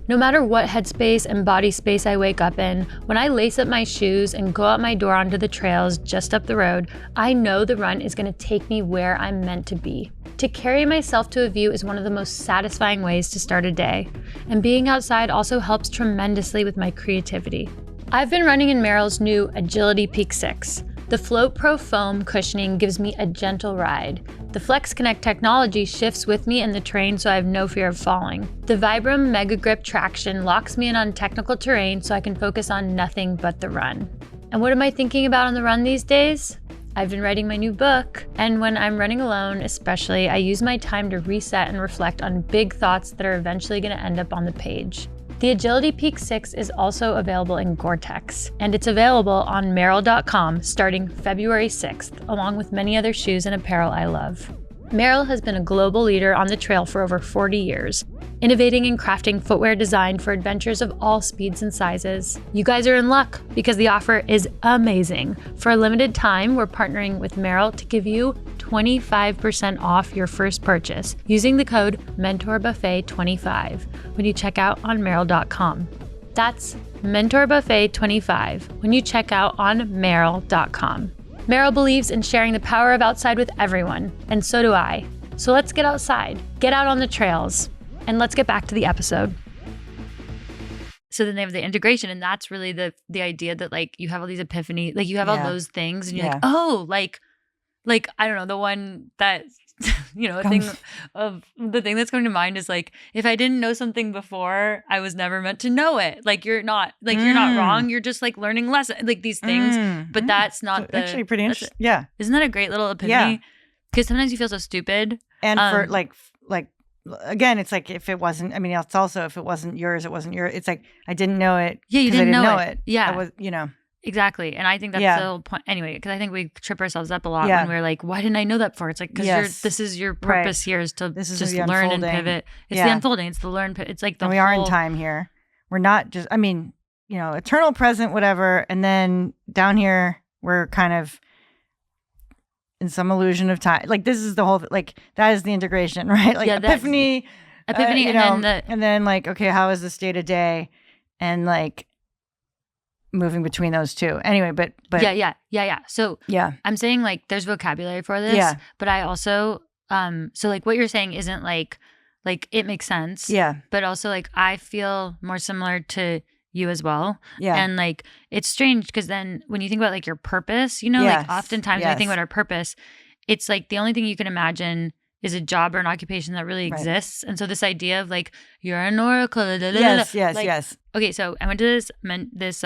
No matter what headspace and body space I wake up in, when I lace up my shoes and go out my door onto the trails just up the road, I know the run is going to take me where I'm meant to be. To carry myself to a view is one of the most satisfying ways to start a day, and being outside also helps tremendously with my creativity. I've been running in Merrell's new Agility Peak 6. The Float Pro foam cushioning gives me a gentle ride. The Flex Connect technology shifts with me in the terrain so I have no fear of falling. The Vibram Mega Grip traction locks me in on technical terrain so I can focus on nothing but the run. And what am I thinking about on the run these days? I've been writing my new book, and when I'm running alone especially, I use my time to reset and reflect on big thoughts that are eventually going to end up on the page. The Agility Peak 6 is also available in Gore-Tex, and it's available on Merrell.com starting February 6th, along with many other shoes and apparel I love. Merrell has been a global leader on the trail for over 40 years, innovating and crafting footwear designed for adventures of all speeds and sizes. You guys are in luck because the offer is amazing. For a limited time, we're partnering with Merrell to give you 25% off your first purchase using the code MentorBuffet25 when you check out on Merrell.com. That's MentorBuffet25 when you check out on Merrell.com. Merrell believes in sharing the power of outside with everyone, and so do I. So let's get outside, get out on the trails, and let's get back to the episode. So then they have the integration, and that's really the idea that like you have all these epiphany, like you have all those things, and you're like, oh, like I don't know, the one that the thing that's coming to mind is like, if I didn't know something before, I was never meant to know it. Like you're not wrong. You're just like learning lessons, like these things. But that's not actually pretty interesting. Yeah, isn't that a great little epiphany? Because sometimes you feel so stupid. And for like again, it's like if it wasn't. I mean, it's also if it wasn't yours, it wasn't yours. It's like I didn't know it. Yeah, you didn't know it. Yeah, I was. Exactly. And I think that's the whole point. Anyway, because I think we trip ourselves up a lot when we're like, why didn't I know that before? It's like, because this is your purpose here is to just learn and pivot. It's the unfolding. It's the learn. It's like the we are in time here. We're not just, I mean, eternal present, whatever. And then down here, we're kind of in some illusion of time. Like this is the whole, like that is the integration, right? Like epiphany. And then like, okay, how is this day to day? And like, moving between those two anyway, but so I'm saying like there's vocabulary for this, but I also so like what you're saying isn't like it makes sense, but also like I feel more similar to you as well, and like it's strange because then when you think about like your purpose, like oftentimes when we think about our purpose, it's like the only thing you can imagine is a job or an occupation that really exists. And so this idea of like, you're an oracle. Yes. Okay, so I went to this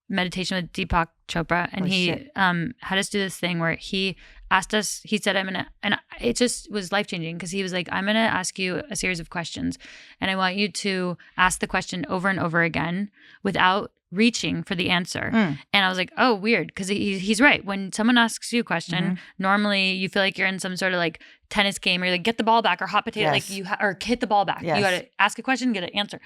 meditation with Deepak Chopra, and he had us do this thing where he asked us, he said, and it just was life-changing because he was like, I'm going to ask you a series of questions, and I want you to ask the question over and over again without reaching for the answer. And I was like, oh, weird, because he's right. When someone asks you a question, normally you feel like you're in some sort of like tennis game, or you're like, get the ball back, or hot potato, like or hit the ball back. You got to ask a question, get an answer.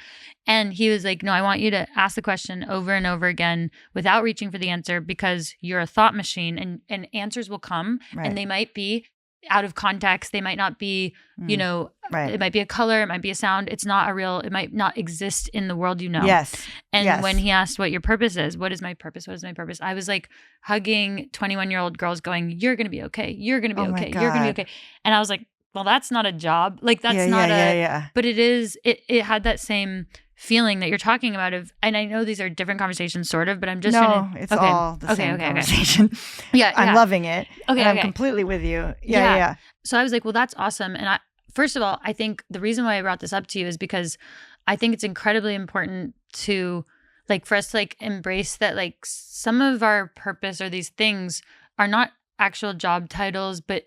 And he was like, no, I want you to ask the question over and over again without reaching for the answer, because you're a thought machine, and answers will come, and they might be out of context. They might not be, it might be a color, it might be a sound. It's not it might not exist in the world, And when he asked what your purpose is, what is my purpose? What is my purpose? I was like hugging 21-year-old girls going, you're going to be okay. You're going to be okay. You're going to be okay. And I was like, well, that's not a job. Like that's not but it is, it had that same feeling that you're talking about and I know these are different conversations sort of, but I'm just it's all the same conversation. I'm loving it. I'm completely with you. Yeah. So I was like, well, that's awesome. And first of all, I think the reason why I brought this up to you is because I think it's incredibly important to like for us to like embrace that like some of our purpose or these things are not actual job titles, but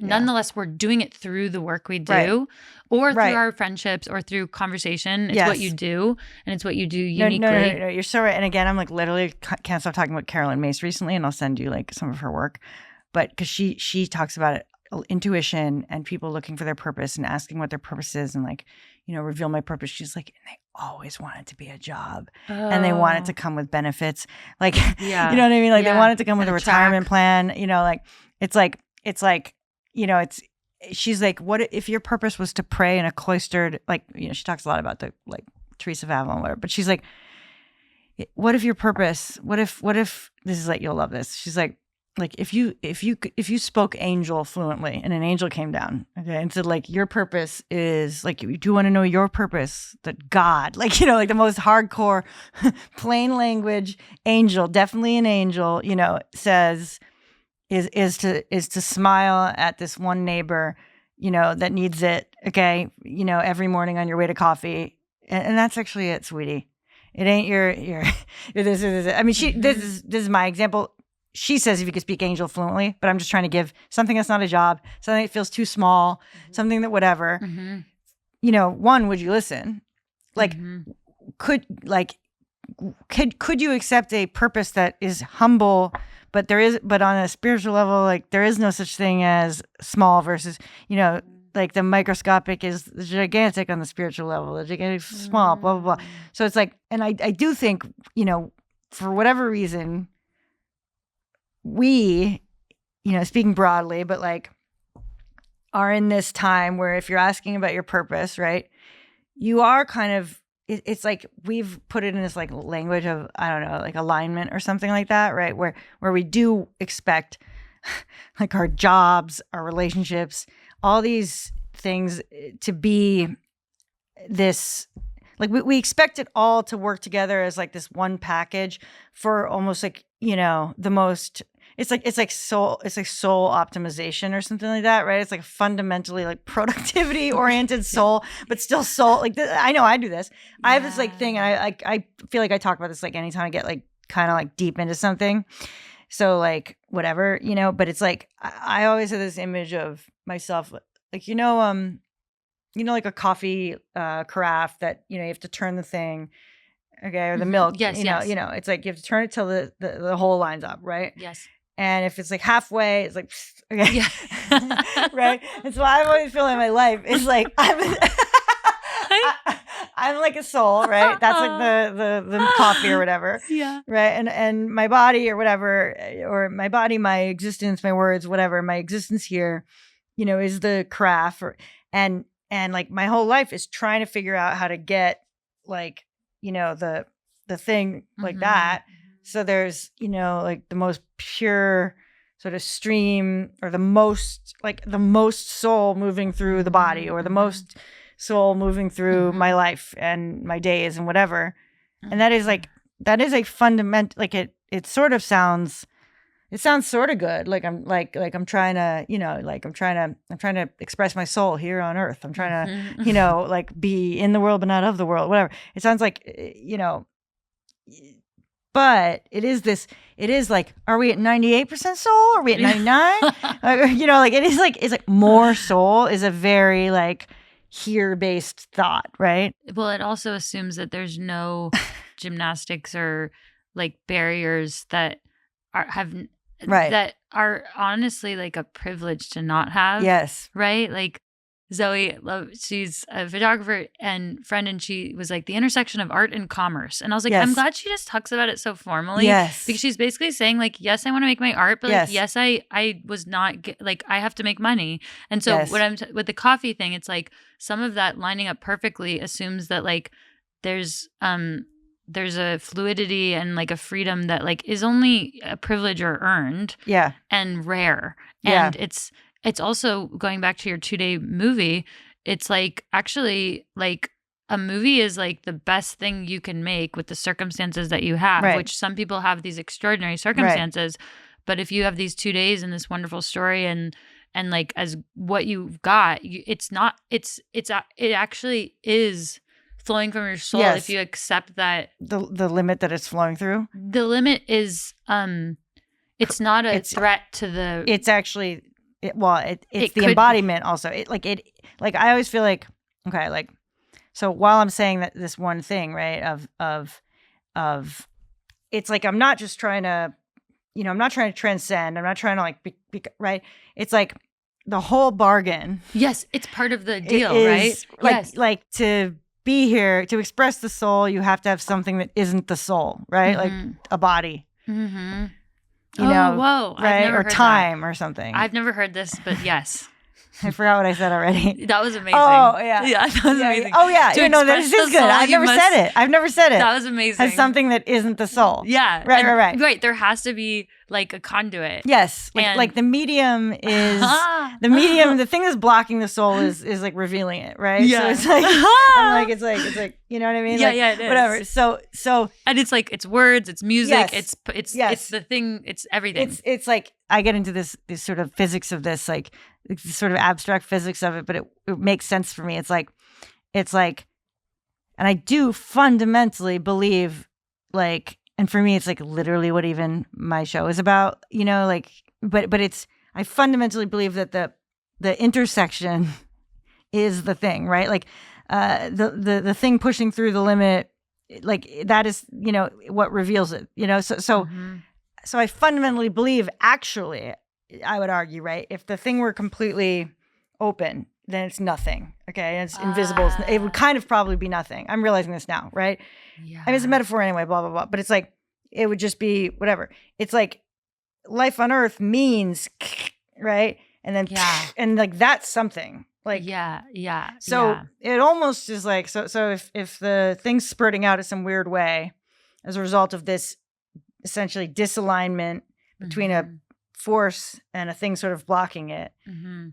nonetheless we're doing it through the work we do or through our friendships or through conversation. It's what you do, and it's what you do uniquely. No, you're so right. And again, I'm like literally can't stop talking about Carolyn Mace recently, and I'll send you like some of her work, but because she talks about it, intuition and people looking for their purpose and asking what their purpose is, and like, reveal my purpose. She's like, and they always want it to be a job, and they want it to come with benefits. Like, you know what I mean? Like they want it to come with a retirement plan, like, she's like, what if your purpose was to pray in a cloistered, like, she talks a lot about the, like Teresa of Avila, whatever, but she's like, what if your purpose, what if this is like, you'll love this. She's like, like if you spoke angel fluently and an angel came down, okay, and said like your purpose is like, you do want to know your purpose, that God, like, you know, like the most hardcore plain language angel, definitely an angel, you know, says is to smile at this one neighbor, you know, that needs it, okay, you know, every morning on your way to coffee. And that's actually it, sweetie. It ain't your this is, I mean, this is my example. She says if you could speak angel fluently, but I'm just trying to give something that's not a job, something that feels too small, something that whatever. You know, one, would you listen? Like, could you accept a purpose that is humble, but on a spiritual level, like there is no such thing as small versus, you know, like the microscopic is the gigantic on the spiritual level, the gigantic small, blah, blah, blah. So it's like, and I do think, you know, for whatever reason, we, you know, speaking broadly, but like are in this time where if you're asking about your purpose, right, you are kind of, it's like we've put it in this like language of, I don't know, like alignment or something like that, right? Where we do expect like our jobs, our relationships, all these things to be this, like we expect it all to work together as like this one package for almost like, you know, the most, it's like soul optimization or something like that, right? It's like fundamentally like productivity oriented soul, but still soul. Like I know I do this. Yeah. I have this like thing, and I feel like I talk about this like anytime I get like kind of like deep into something. So like whatever, you know, but it's like I always have this image of myself, like, you know, like a coffee carafe that, you know, you have to turn the thing. Okay, or the milk. Yes, you know, it's like you have to turn it till the whole lines up, right? Yes. And if it's like halfway, it's like, okay. Yeah. Right? And so I always feel in my life, it's like I'm like a soul, right? That's like the coffee or whatever. Yeah. Right. And my body or whatever, or my body, my existence, my words, whatever, my existence here, you know, is the craft and like my whole life is trying to figure out how to get like, you know, the thing like that. So there's, you know, like the most pure sort of stream, or the most soul moving through the body, or the most soul moving through my life and my days and whatever. And that is a fundamental, like it sort of sounds, it sounds sort of good. Like I'm trying to, you know, like I'm trying to express my soul here on earth. I'm trying to, you know, like be in the world, but not of the world, whatever. It sounds like, you know, but it is like, are we at 98% soul? Are we at 99? You know, like it's like more soul is a very like here based thought, right? Well, it also assumes that there's no gymnastics or like barriers that that are honestly like a privilege to not have. Yes. Right? Like Zoe, she's a photographer and friend, and she was like the intersection of art and commerce. And I was like, yes. I'm glad she just talks about it so formally. Yes. Because she's basically saying like, yes, I want to make my art, but like, yes, I was not like, I have to make money. And so with the coffee thing, it's like some of that lining up perfectly assumes that like there's a fluidity and like a freedom that like is only a privilege or earned. Yeah. And rare. And it's also going back to your 2-day movie. It's like actually like a movie is like the best thing you can make with the circumstances that you have, which some people have these extraordinary circumstances. But if you have these 2 days and this wonderful story and like as what you've got, it actually is flowing from your soul if you accept that the limit that it's flowing through. The limit is it's not a threat to the. It's actually. It's the embodiment also. Like I always feel like, okay, like, so while I'm saying that this one thing, right, of it's like, I'm not just trying to, you know, I'm not trying to transcend. I'm not trying to like be right. It's like the whole bargain. Yes. It's part of the deal, right? Like to be here, to express the soul, you have to have something that isn't the soul, right? Like a body. Mm-hmm. You know, whoa. right? Or time or something. I've never heard this, but yes. I forgot what I said already. That was amazing. Oh, yeah. Yeah, that was amazing. Oh, yeah. To You know, express this is the good. soul, I've you never must- said it. I've never said it. That was amazing. As something that isn't the soul. Yeah. Right. Right. There has to be like a conduit. Yes. And- Like the medium is the medium. The thing that's blocking the soul is like revealing it, right? Yeah. So it's like it's like you know what I mean? Yeah, like, yeah, it is. Whatever. So And it's like it's words, it's music, Yes. it's the thing, it's everything. it's like I get into this sort of physics of this, like this sort of abstract physics of it, but it makes sense for me. It's like, and I do fundamentally believe, like, and for me, it's like literally what even my show is about, you know, like, but I fundamentally believe that the intersection is the thing, right? Like, the thing pushing through the limit, like that is, you know, what reveals it, you know? So I fundamentally believe, actually, I would argue, right? If the thing were completely open, then it's nothing. Okay. And it's invisible. It would kind of probably be nothing. I'm realizing this now, right? Yeah. I mean, it's a metaphor anyway, blah, blah, blah. But it's like, it would just be whatever. It's like life on earth means, right? And then, and like that's something. Like, yeah. So it almost is like, so if the thing's spurting out in some weird way as a result of this essentially disalignment between a force and a thing sort of blocking it,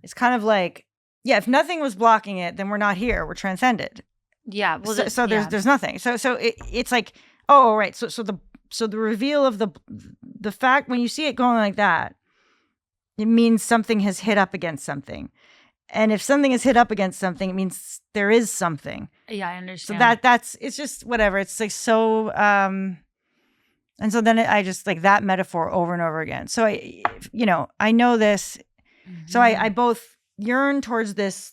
it's kind of like, yeah, if nothing was blocking it, then we're not here. We're transcended. Yeah. Well, there's nothing. So it's like, oh, right. So the reveal of the fact when you see it going like that, it means something has hit up against something. And if something is hit up against something, it means there is something. Yeah, I understand. So that's it's just whatever. It's like so. And so then I just like that metaphor over and over again. So I know this. So I both yearn towards this,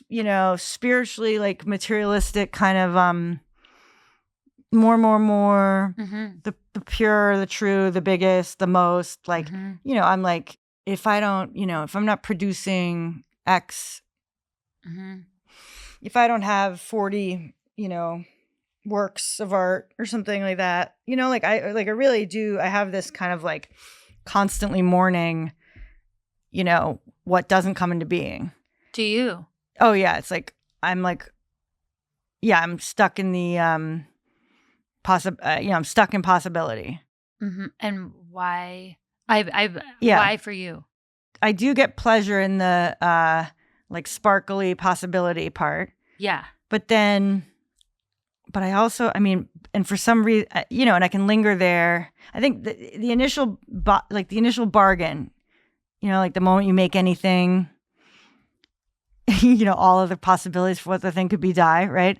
you know, spiritually like materialistic kind of more the pure, the true, the biggest, the most, like, you know, I'm like, if I don't, you know, if I'm not producing X, if I don't have 40, you know, works of art or something like that, you know, like I really do. I have this kind of like constantly mourning, you know, what doesn't come into being. Do you? Oh yeah. It's like, I'm like, yeah, I'm stuck in the, I'm stuck in possibility. And why? Why for you? I do get pleasure in the like sparkly possibility part. Yeah. But I also, I mean, and for some reason, you know, and I can linger there. I think the initial bargain, you know, like the moment you make anything, you know, all of the possibilities for what the thing could be die, right?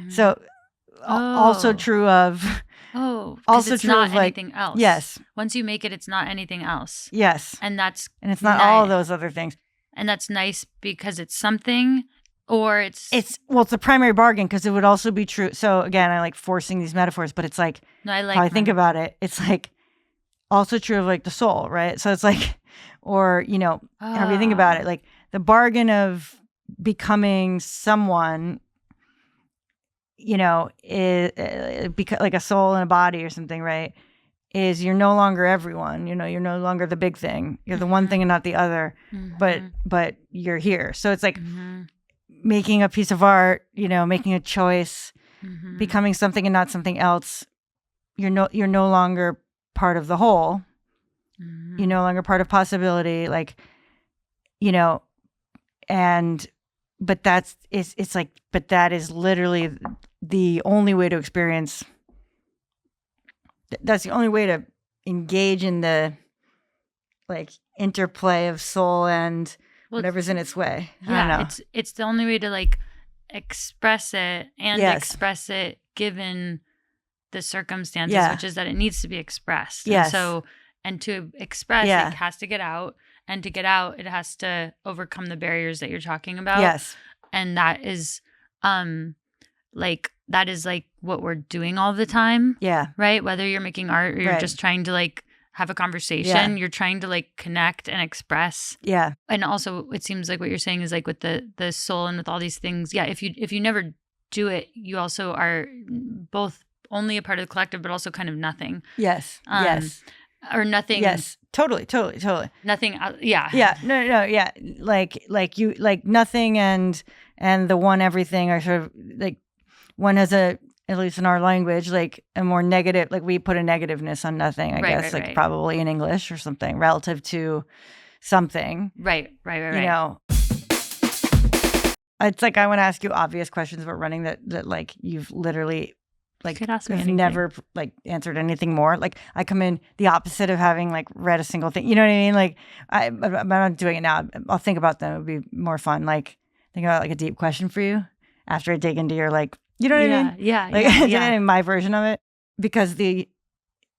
So also true of. Oh, also it's true not of like anything else. Yes. Once you make it, it's not anything else. Yes. And it's not all of those other things. And that's nice because it's something, or it's a primary bargain because it would also be true. So again, I like forcing these metaphors, but it's like, no, I like how I think about it. It's like also true of like the soul, right? So it's like, or, you know, however you think about it, like the bargain of becoming someone, you know, is because like a soul and a body or something, right? Is you're no longer everyone, you know, you're no longer the big thing. You're the one thing and not the other, but you're here. So it's like making a piece of art, you know, making a choice, becoming something and not something else. You're no longer part of the whole. You're no longer part of possibility, like, you know, but that is literally the only way to experience. That's the only way to engage in the like interplay of soul and whatever's in its way. I don't know. It's the only way to like express it and express it given the circumstances, which is that it needs to be expressed. Yes. And to express, it has to get out. And to get out, it has to overcome the barriers that you're talking about. Yes. And that is like what we're doing all the time. Yeah. Right? Whether you're making art or you're just trying to like have a conversation, you're trying to like connect and express. Yeah. And also it seems like what you're saying is like with the soul and with all these things. Yeah. If you never do it, you also are both only a part of the collective, but also kind of nothing. Yes. Yes. or nothing. Yes, totally. Nothing. Yeah. Yeah, no, yeah. Like you, like nothing and the one everything are sort of like one has a, at least in our language, like a more negative, like we put a negativeness on nothing, I guess, like probably in English or something relative to something. Right. You know, it's like I want to ask you obvious questions about running that like you've literally like have never like answered anything more. Like I come in the opposite of having like read a single thing. You know what I mean? Like I'm not doing it now. I'll think about them. It would be more fun. Like think about like a deep question for you after I dig into your like, you know what I mean? Yeah. Like in my version of it, because the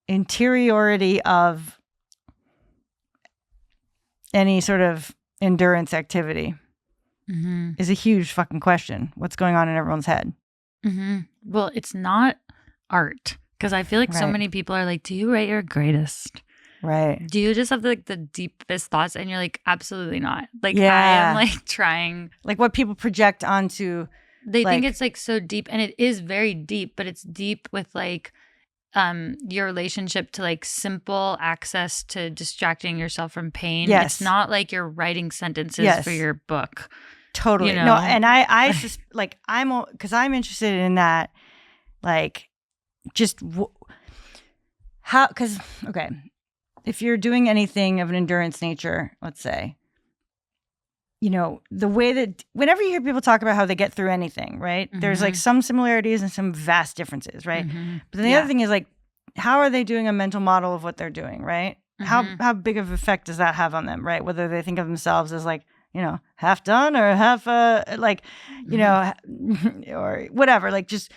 interiority of any sort of endurance activity is a huge fucking question. What's going on in everyone's head? Well, it's not art, because I feel like so many people are like, do you write your greatest? Right. Do you just have like the deepest thoughts? And you're like, absolutely not. Like I am like trying. Like what people project onto. They think it's like so deep, and it is very deep, but it's deep with like your relationship to like simple access to distracting yourself from pain. Yes. It's not like you're writing sentences for your book. Totally. You know? No, and I just like because I'm interested in that, like just how, because okay, if you're doing anything of an endurance nature, let's say, you know, the way that whenever you hear people talk about how they get through anything, right? There's like some similarities and some vast differences, right? But then the other thing is like, how are they doing a mental model of what they're doing, right? How big of effect does that have on them, right? Whether they think of themselves as like, you know, half done or half like, you know, or whatever, like just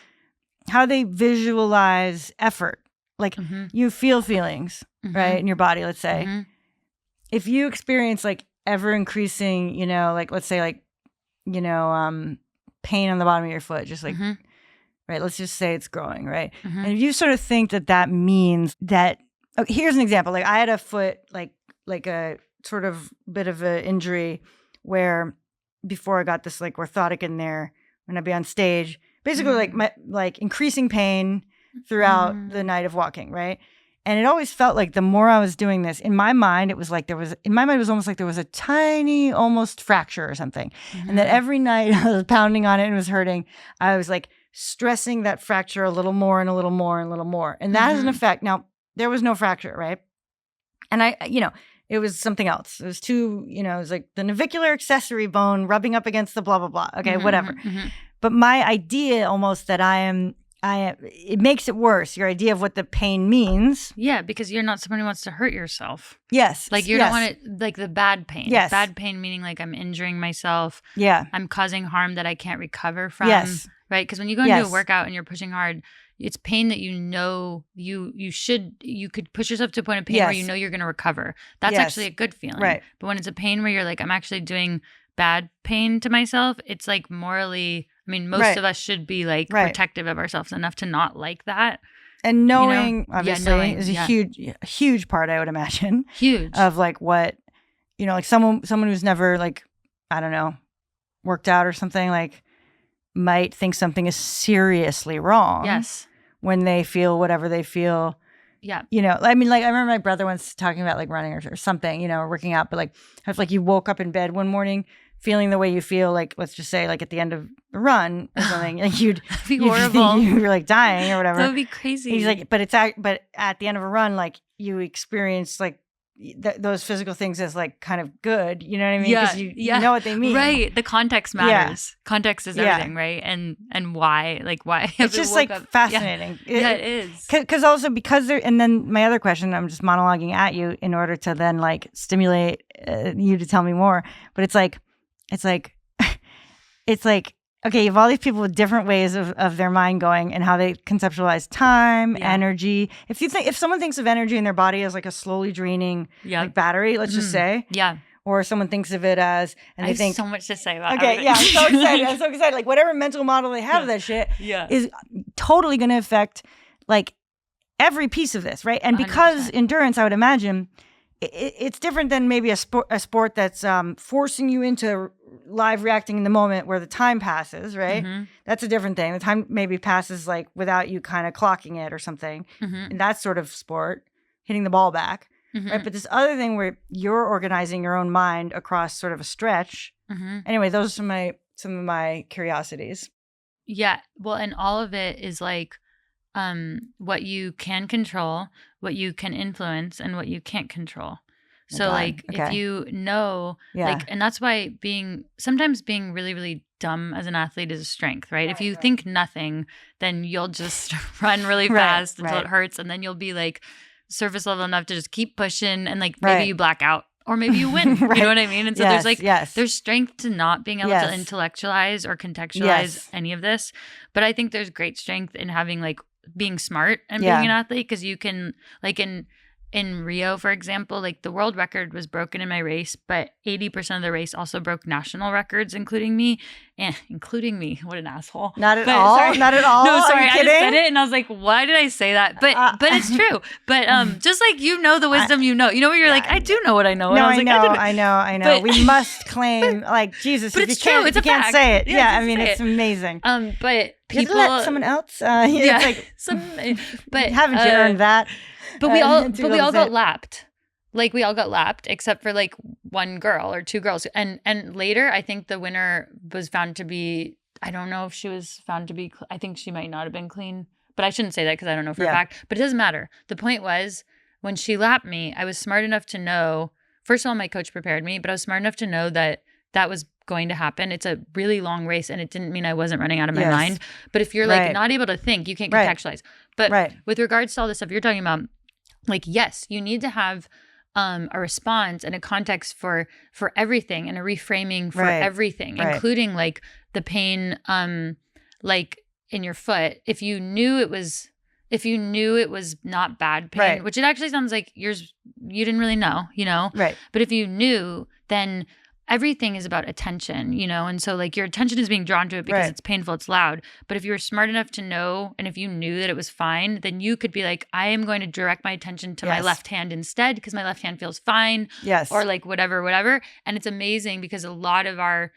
how they visualize effort. Like you feel feelings, right, in your body, let's say. If you experience like ever increasing, you know, like let's say like, you know, pain on the bottom of your foot, just like, right, let's just say it's growing, right? And if you sort of think that means that, okay, here's an example. Like I had a foot, like a sort of bit of an injury where before I got this like orthotic in there, when I'd be on stage, basically like my like increasing pain throughout the night of walking, right? And it always felt like the more I was doing this, in my mind, it was almost like there was a tiny, almost fracture or something. And that every night I was pounding on it and it was hurting. I was like stressing that fracture a little more and a little more and a little more. And that has an effect. Now, there was no fracture, right? And I, you know, it was something else. It was it was like the navicular accessory bone rubbing up against the blah, blah, blah. Okay, whatever. But my idea almost that it makes it worse. Your idea of what the pain means. Yeah, because you're not someone who wants to hurt yourself. Yes. Like you don't want it, like the bad pain. Yes. Bad pain meaning like I'm injuring myself. Yeah. I'm causing harm that I can't recover from. Yes. Right? Because when you go and do a workout and you're pushing hard, it's pain that you know you could push yourself to a point of pain where you know you're going to recover. That's actually a good feeling. Right. But when it's a pain where you're like, I'm actually doing bad pain to myself, it's like morally, I mean, most of us should be like protective of ourselves enough to not like that. And knowing, you know? obviously, is a huge part, I would imagine. Huge. Of like what, you know, like someone who's never like, I don't know, worked out or something, like might think something is seriously wrong. Yes. When they feel whatever they feel. Yeah. You know, I mean, like I remember my brother once talking about like running or something, you know, or working out, but like if like you woke up in bed one morning feeling the way you feel, like let's just say like at the end of the run or something, like you'd be horrible. You're like dying or whatever. That would be crazy. He's like, but at the end of a run, like you experience like those physical things as like kind of good, you know what I mean? Because you know what they mean. Right. The context matters. Context is everything, right? And why, like why. It's just like fascinating. Yeah, it is. Because there, and then my other question, I'm just monologuing at you in order to then like stimulate you to tell me more. But it's like, okay, you have all these people with different ways of their mind going and how they conceptualize time, energy. If someone thinks of energy in their body as like a slowly draining like battery, let's just say. Yeah. Or someone thinks of it as, and they think so much to say about it. Okay, yeah, I'm so excited. I'm so excited. Like whatever mental model they have of that shit is totally going to affect like every piece of this, right? And 100%. Because endurance, I would imagine, it's different than maybe a sport that's forcing you into live reacting in the moment where the time passes, right? That's a different thing. The time maybe passes like without you kind of clocking it or something. And that sort of sport, hitting the ball back. Mm-hmm. Right. But this other thing where you're organizing your own mind across sort of a stretch. Mm-hmm. Anyway, those are some of my curiosities. Yeah. Well, and all of it is like what you can control, what you can influence, and what you can't control. So like if you know, like, and that's why sometimes being really, really dumb as an athlete is a strength, right? If you think nothing, then you'll just run really fast until it hurts. And then you'll be like surface level enough to just keep pushing and like maybe you black out or maybe you win. You know what I mean? And so there's like, there's strength to not being able to intellectualize or contextualize any of this. But I think there's great strength in having like being smart and being an athlete, because you can like in Rio, for example, like the world record was broken in my race, but 80% of the race also broke national records, including me. What an asshole. Not at all. Sorry. Not at all. No, sorry. Are you I kidding? just said it and I was like, why did I say that? But it's true. But just like the wisdom, where you're like, I do know what I know. No, and I know. But, we must claim like Jesus. But if it's you true. It's a can't fact. say it. Yeah, I mean, it's amazing. But people let someone else. It's like, but haven't you earned that? But we all got lapped. Like we all got lapped except for like one girl or two girls. And later I think the winner was found to be, I don't know if she was found to be, I think she might not have been clean, but I shouldn't say that because I don't know for a fact, but it doesn't matter. The point was when she lapped me, I was smart enough to know, first of all, my coach prepared me, but I was smart enough to know that was going to happen. It's a really long race and it didn't mean I wasn't running out of my mind. But if you're like not able to think, you can't contextualize. But with regards to all the stuff you're talking about, like, yes, you need to have a response and a context for everything and a reframing for everything, including like the pain, like in your foot. If you knew it was not bad pain, which it actually sounds like you didn't really know, Right. But if you knew, then everything is about attention, and so like your attention is being drawn to it because it's painful, it's loud. But if you were smart enough to know, and if you knew that it was fine, then you could be like, I am going to direct my attention to my left hand instead because my left hand feels fine. Yes. Or like whatever. And it's amazing because a lot of our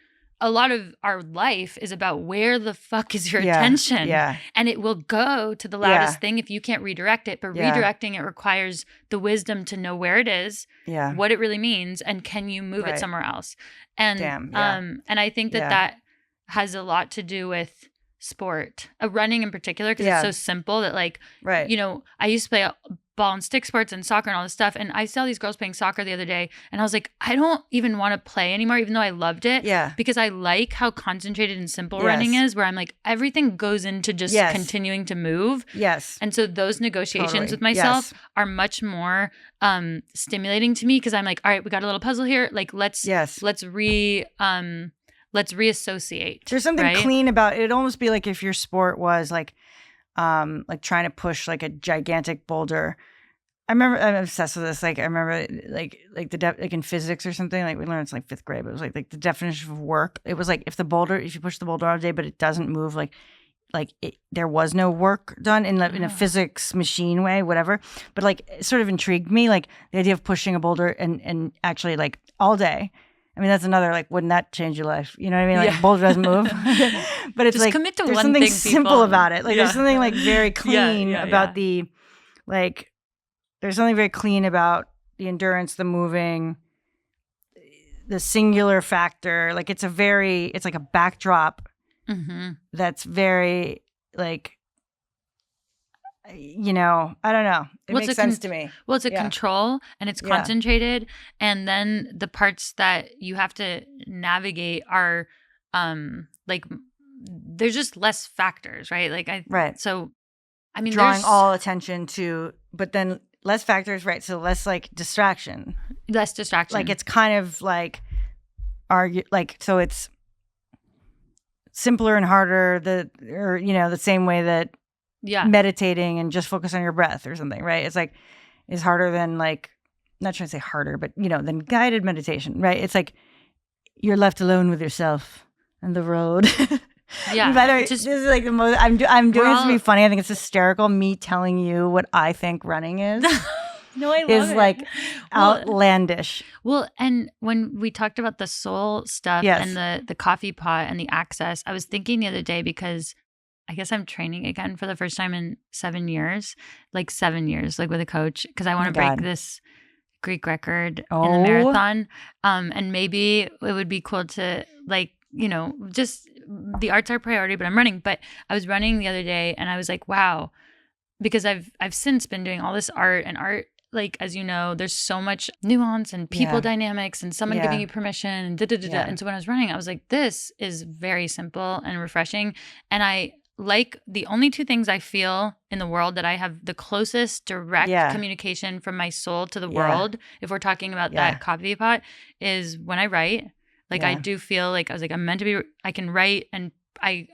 life is about where the fuck is your attention. Yeah. And it will go to the loudest thing if you can't redirect it. But redirecting it requires the wisdom to know where it is, what it really means, and can you move it somewhere else. And and I think that has a lot to do with sport, running in particular, because it's so simple that like, I used to play ball and stick sports and soccer and all this stuff. And I saw these girls playing soccer the other day and I was like, I don't even want to play anymore, even though I loved it. Yeah. Because I like how concentrated and simple running is, where I'm like, everything goes into just continuing to move. Yes. And so those negotiations with myself are much more stimulating to me, because I'm like, all right, we got a little puzzle here. Like, let's reassociate. There's something clean about it. It'd almost be like if your sport was like trying to push like a gigantic boulder. I'm obsessed with this. Like I remember like in physics or something, like we learned it's like 5th grade, but it was like the definition of work. It was like if you push the boulder all day, but it doesn't move, there was no work done in a physics machine way, whatever. But like it sort of intrigued me, like the idea of pushing a boulder and actually like all day. I mean, that's another, like, wouldn't that change your life? You know what I mean? Like, boulder doesn't move. But it's just like, commit to there's one something thing, simple about it. Like, there's something, like, very clean about the, like, there's something very clean about the endurance, the moving, the singular factor. Like, it's like a backdrop that's very, like, I don't know. It makes sense to me. Well, it's a control and it's concentrated. And then the parts that you have to navigate are like, there's just less factors, right? Like so, I mean, drawing all attention to, but then less factors, right? So less like distraction. Less distraction. Like it's kind of like so it's simpler and harder, the same way that meditating and just focus on your breath or something, right? It's like, is harder than like, I'm not trying to say harder, but than guided meditation, right? It's like you're left alone with yourself and the road. Yeah. By the way, this is like the most, I'm doing this to be funny. I think it's hysterical, me telling you what I think running is. No, I love is it. Like outlandish. Well, and when we talked about the soul stuff and the coffee pot and the access, I was thinking the other day, because I guess I'm training again for the first time in 7 years, like with a coach, because I want to break this Greek record in the marathon. And maybe it would be cool to just the art's our priority, but I'm running. But I was running the other day and I was like, wow, because I've since been doing all this art, like, as you know, there's so much nuance and people dynamics and someone giving you permission and And so when I was running, I was like, this is very simple and refreshing. And I like the only two things I feel in the world that I have the closest direct communication from my soul to the world, if we're talking about that coffee pot, is when I write. Like I do feel like I was like, I'm meant to be, I can write, and I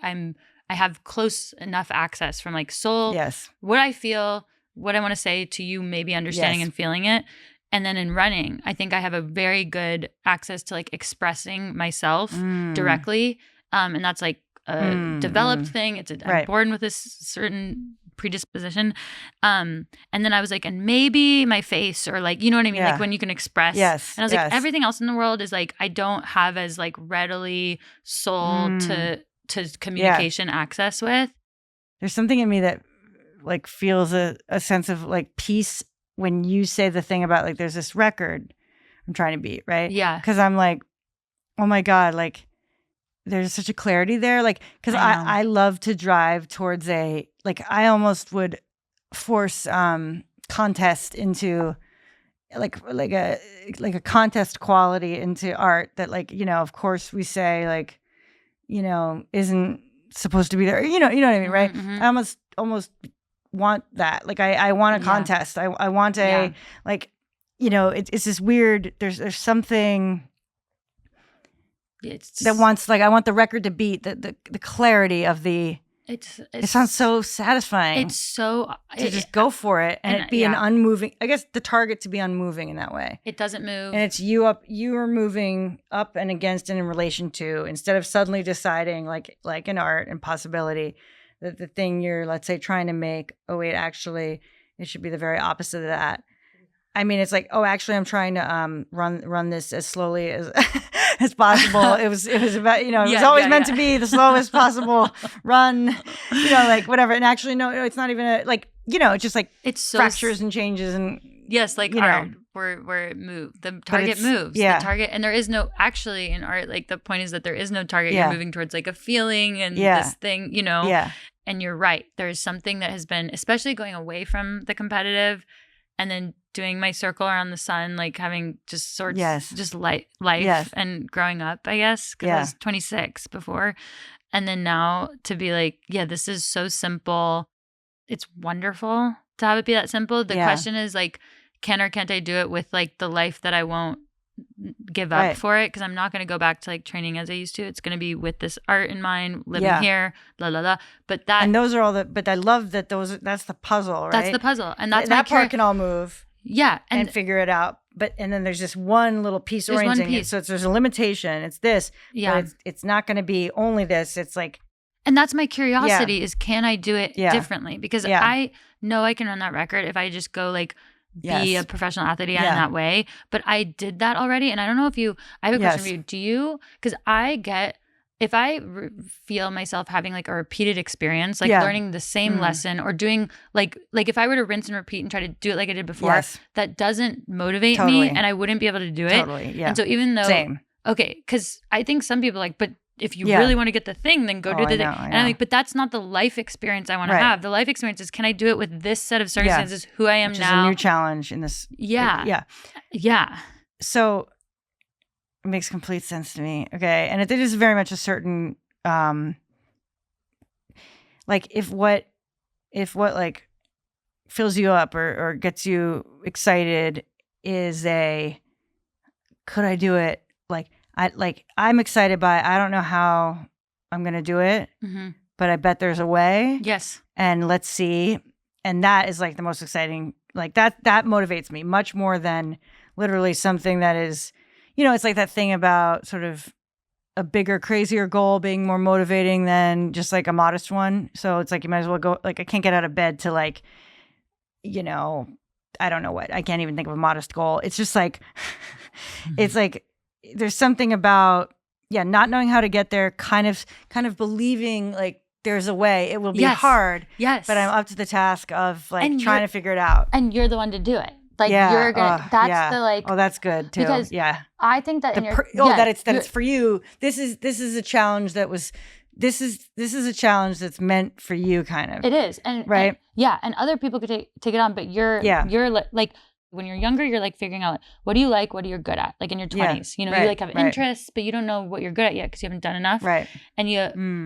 have close enough access from like soul, what I feel, what I want to say to you, maybe understanding and feeling it. And then in running, I think I have a very good access to like expressing myself directly. And that's like a developed thing. I'm born with this certain predisposition. And then I was like, and maybe my face, or like, you know what I mean? Like when you can express. And I was like, everything else in the world is like, I don't have as like readily soul to communication access with. There's something in me that like feels a sense of like peace when you say the thing about like there's this record I'm trying to beat, right? Yeah. Because I'm like, oh my God, like there's such a clarity there. Like, because I love to drive towards I almost would force contest into like a contest quality into art that like, of course we say like, isn't supposed to be there. You know what I mean, right? Mm-hmm. I almost want that. Like I want a contest. I want a like, it's this weird. There's something that wants like I want the record to beat the clarity of the. It sounds so satisfying. It's so to just go for it and it be an unmoving. I guess the target to be unmoving in that way. It doesn't move, and it's you up. You are moving up and against and in relation to, instead of suddenly deciding like in art and possibility that the thing you're, let's say, trying to make. Oh wait, actually, it should be the very opposite of that. I mean, it's like, oh, actually, I'm trying to run this as slowly as as possible. It was about, it was always meant to be the slowest possible run, like whatever. And actually, no, it's not even it's just like it's so fractures and changes and like art where it moves. The target moves. The target, and there is no actually in art. Like the point is that there is no target. You're moving towards like a feeling and this thing, And you're right. There is something that has been, especially going away from the competitive. And then doing my circle around the sun, like having just just life and growing up, I guess, because I was 26 before. And then now to be like, this is so simple. It's wonderful to have it be that simple. The question is like, can or can't I do it with like the life that I won't give up for it? Because I'm not going to go back to like training as I used to. It's going to be with this art in mind, living here, But those are all but I love that that's the puzzle, right? That's the puzzle. And that's that part can all move. Yeah. And figure it out. And then there's just one little piece orienting it. So there's a limitation. It's this. Yeah. But it's not going to be only this. It's like. And that's my curiosity is, can I do it differently? Because I know I can run that record if I just go like, be a professional athlete in that way. But I did that already. And I don't know if I have a question for you. Do you, because if I feel myself having like a repeated experience, like learning the same lesson or doing like if I were to rinse and repeat and try to do it like I did before, that doesn't motivate me and I wouldn't be able to do it. Totally, yeah. And so even though, same. Okay, because I think some people are like, but if you really want to get the thing, then go do the thing. And I'm like, but that's not the life experience I want to have. The life experience is, can I do it with this set of circumstances, who I am now? Which is a new challenge in this. Yeah. So it makes complete sense to me. Okay. And it is very much a certain, like if what like fills you up or gets you excited is could I do it? I'm excited by, I don't know how I'm going to do it, but I bet there's a way. Yes. And let's see. And that is like the most exciting, like that motivates me much more than literally something that is, it's like that thing about sort of a bigger, crazier goal being more motivating than just like a modest one. So it's like, you might as well go, like, I can't get out of bed to like, I don't know what, I can't even think of a modest goal. It's just like, it's like, there's something about, not knowing how to get there, kind of believing like there's a way. It will be Yes. hard, Yes. but I'm up to the task of like And trying to figure it out. And you're the one to do it. Like Yeah. you're gonna. That's yeah. the like. Oh, that's good too. Because yeah. I think that in your that it's for you. This is a challenge that was. This is a challenge that's meant for you, kind of. It is, and right. And other people could take it on, but you're like when you're younger, you're like figuring out what do you like, what are you good at, like in your 20s. You know, you like have interests, but you don't know what you're good at yet because you haven't done enough. Right. And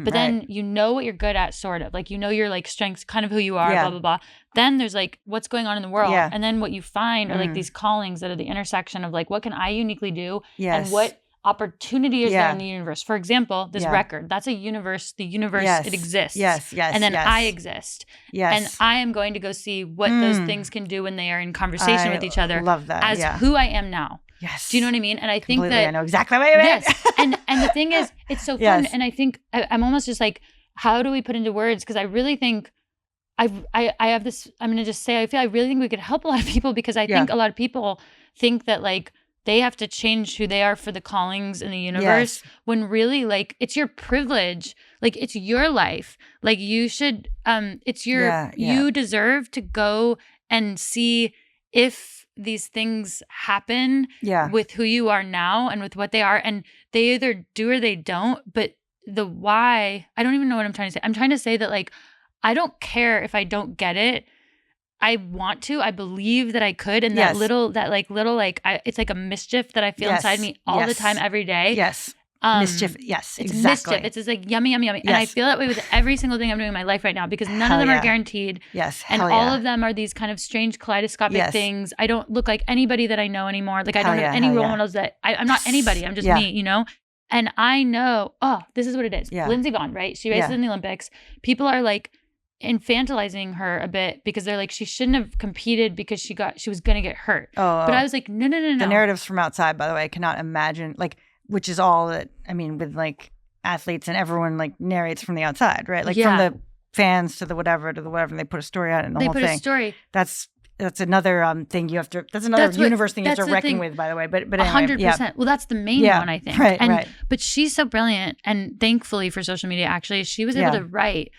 then you know what you're good at, sort of like you know your like strengths, kind of who you are, blah blah blah. Then there's like what's going on in the world, and then what you find are like these callings that are the intersection of like what can I uniquely do, and what opportunity is there in the universe. For example, this record, that's a universe. The universe, it exists. Yes. And then I exist. Yes. And I am going to go see what those things can do when they are in conversation with each other. Love that. As who I am now. Yes. Do you know what I mean? And I think Completely, that I know exactly what you mean. Yes. And the thing is, it's so fun. And I think I'm almost just like, how do we put into words? Because I really think I have this, I'm going to just say, I really think we could help a lot of people because I think a lot of people think that like, they have to change who they are for the callings in the universe when really like it's your privilege. Like it's your life. Like you should, it's your, you deserve to go and see if these things happen with who you are now and with what they are. And they either do or they don't, but the why, I don't even know what I'm trying to say. I'm trying to say that like, I don't care if I don't get it. I want to. I believe that I could, and that little, it's like a mischief that I feel inside me all the time, every day. Yes, mischief. Yes, it's exactly. mischief. It's just like yummy, yummy, yummy, and I feel that way with every single thing I'm doing in my life right now because none of them are guaranteed. Yes, and all of them are these kind of strange kaleidoscopic things. I don't look like anybody that I know anymore. Like I don't have any role models that I'm not anybody. I'm just me, you know. And I know. Oh, this is what it is. Lindsey Vonn, right? She races in the Olympics. People are like infantilizing her a bit because they're like she shouldn't have competed because she was going to get hurt. But I was like no. The narratives from outside, by the way, I cannot imagine like which is all that I mean with like athletes and everyone like narrates from the outside, right? Like from the fans to the whatever and they put a story out and the whole thing. They put a story. That's another thing you have to. That's another universe thing you have to reckon with, by the way. But anyway, 100%. Well, that's the main one, I think. Right. But she's so brilliant, and thankfully for social media, actually, she was able to write.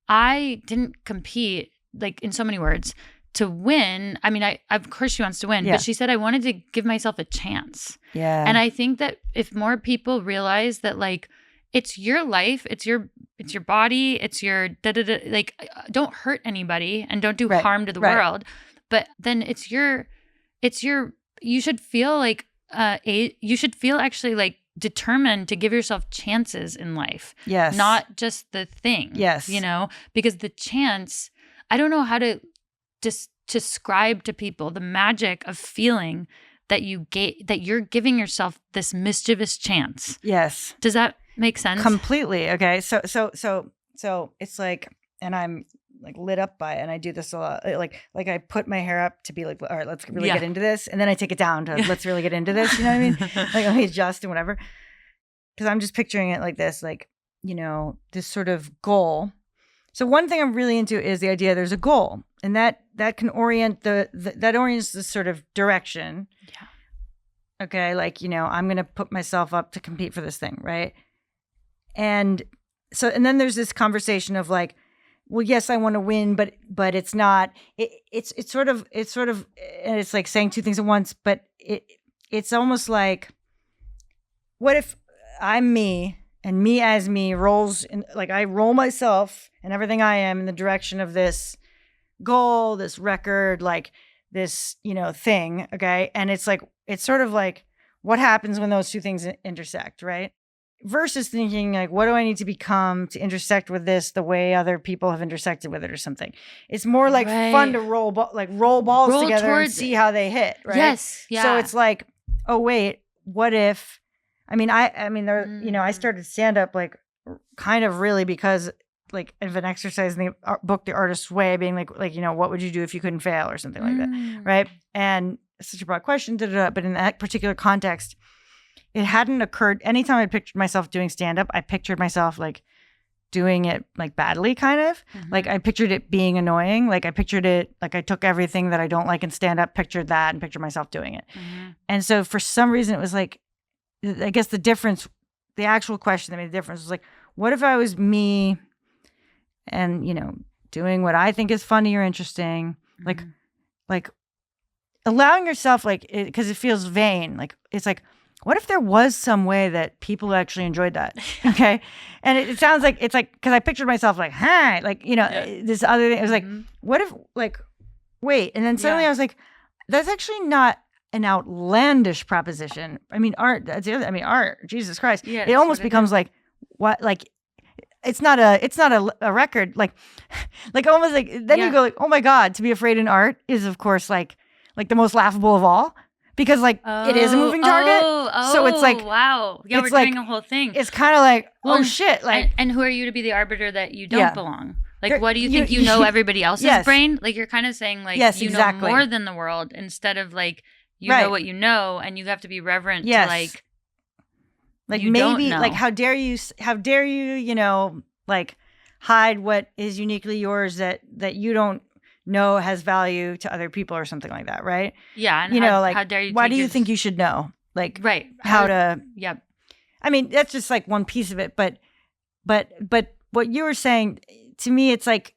I didn't compete, like in so many words, to win. I mean, of course she wants to win, but she said I wanted to give myself a chance. Yeah. And I think that if more people realize that like it's your life, it's your body, it's your like don't hurt anybody and don't do harm to the world. But then it's your you should feel like you should feel actually like determined to give yourself chances in life. Yes. Not just the thing. Yes. You know, because the chance, I don't know how to describe to people the magic of feeling that that you're giving yourself this mischievous chance. Yes. Does that make sense? Completely. Okay. So it's like, and I'm like lit up by it, and I do this a lot. Like I put my hair up to be like, all right, let's really get into this, and then I take it down to let's really get into this. You know what I mean? Like let me adjust and whatever. Because I'm just picturing it like this, like you know, this sort of goal. So one thing I'm really into is the idea there's a goal, and that can orient that orients the sort of direction. Yeah. Okay, like you know, I'm gonna put myself up to compete for this thing, right? And then there's this conversation of like, well, yes, I want to win, but it's not. It's sort of, and it's like saying two things at once. But it's almost like, what if I'm me and me as me rolls in, like I roll myself and everything I am in the direction of this goal, this record, like this thing, okay? And it's like it's sort of like what happens when those two things intersect, right? Versus thinking like, what do I need to become to intersect with this the way other people have intersected with it or something? It's more like fun to roll balls together and see how they hit, right? Yes, yeah. So it's like, oh wait, what if? I mean, there, I started stand up like kind of really because like of an exercise in the book The Artist's Way, being like what would you do if you couldn't fail or something like that, right? And it's such a broad question, but in that particular context. It hadn't occurred anytime I pictured myself doing stand-up. I pictured myself like doing it like badly, kind of. Mm-hmm. Like I pictured it being annoying. Like I pictured it like I took everything that I don't like in stand-up, pictured that, and pictured myself doing it. Mm-hmm. And so for some reason, it was like, I guess the actual question that made the difference was like, what if I was me and, doing what I think is funny or interesting, like allowing yourself, because it feels vain. Like, it's like, what if there was some way that people actually enjoyed that? Okay. And it sounds like, it's like, because I pictured myself like, this other thing. It was like, what if, like, wait. And then suddenly I was like, that's actually not an outlandish proposition. I mean, art, art, Jesus Christ. Yeah, it almost becomes like, what, like, it's not a record. Like almost like, then you go like, oh my God, to be afraid in art is of course like the most laughable of all, because like it is a moving target. So it's like, wow. Yeah, we're like, doing a whole thing. It's kind of like, oh shit. Like, and who are you to be the arbiter that you don't belong? Like, what do you think you know everybody else's brain? Like, you're kind of saying like, you know more than the world, instead of like, you know what you know, and you have to be reverent to like you maybe don't know. Like, how dare you, like hide what is uniquely yours that you don't know has value to other people or something like that, right? Yeah. And how dare you? Why do you think you should know? Like, right. How to? Yep. I mean, that's just like one piece of it, but what you were saying to me, it's like,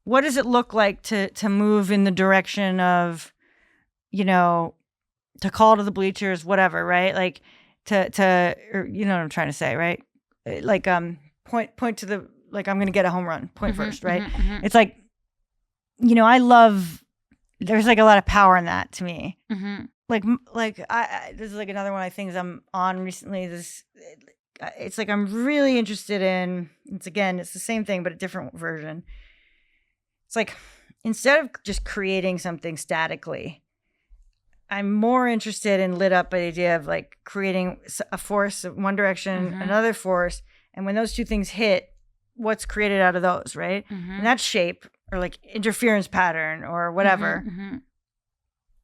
what does it look like to move in the direction of, to call to the bleachers, whatever, right? Like or, you know what I'm trying to say, right? Like, point to the, like, I'm going to get a home run, point first, right? It's like, I love, there's like a lot of power in that to me. Like I this is like another one of the things I'm on recently. It's like, I'm really interested in, it's the same thing, but a different version. It's like, instead of just creating something statically, I'm more interested and lit up by the idea of like creating a force in one direction, another force. And when those two things hit, what's created out of those, right? And that shape, or like interference pattern or whatever,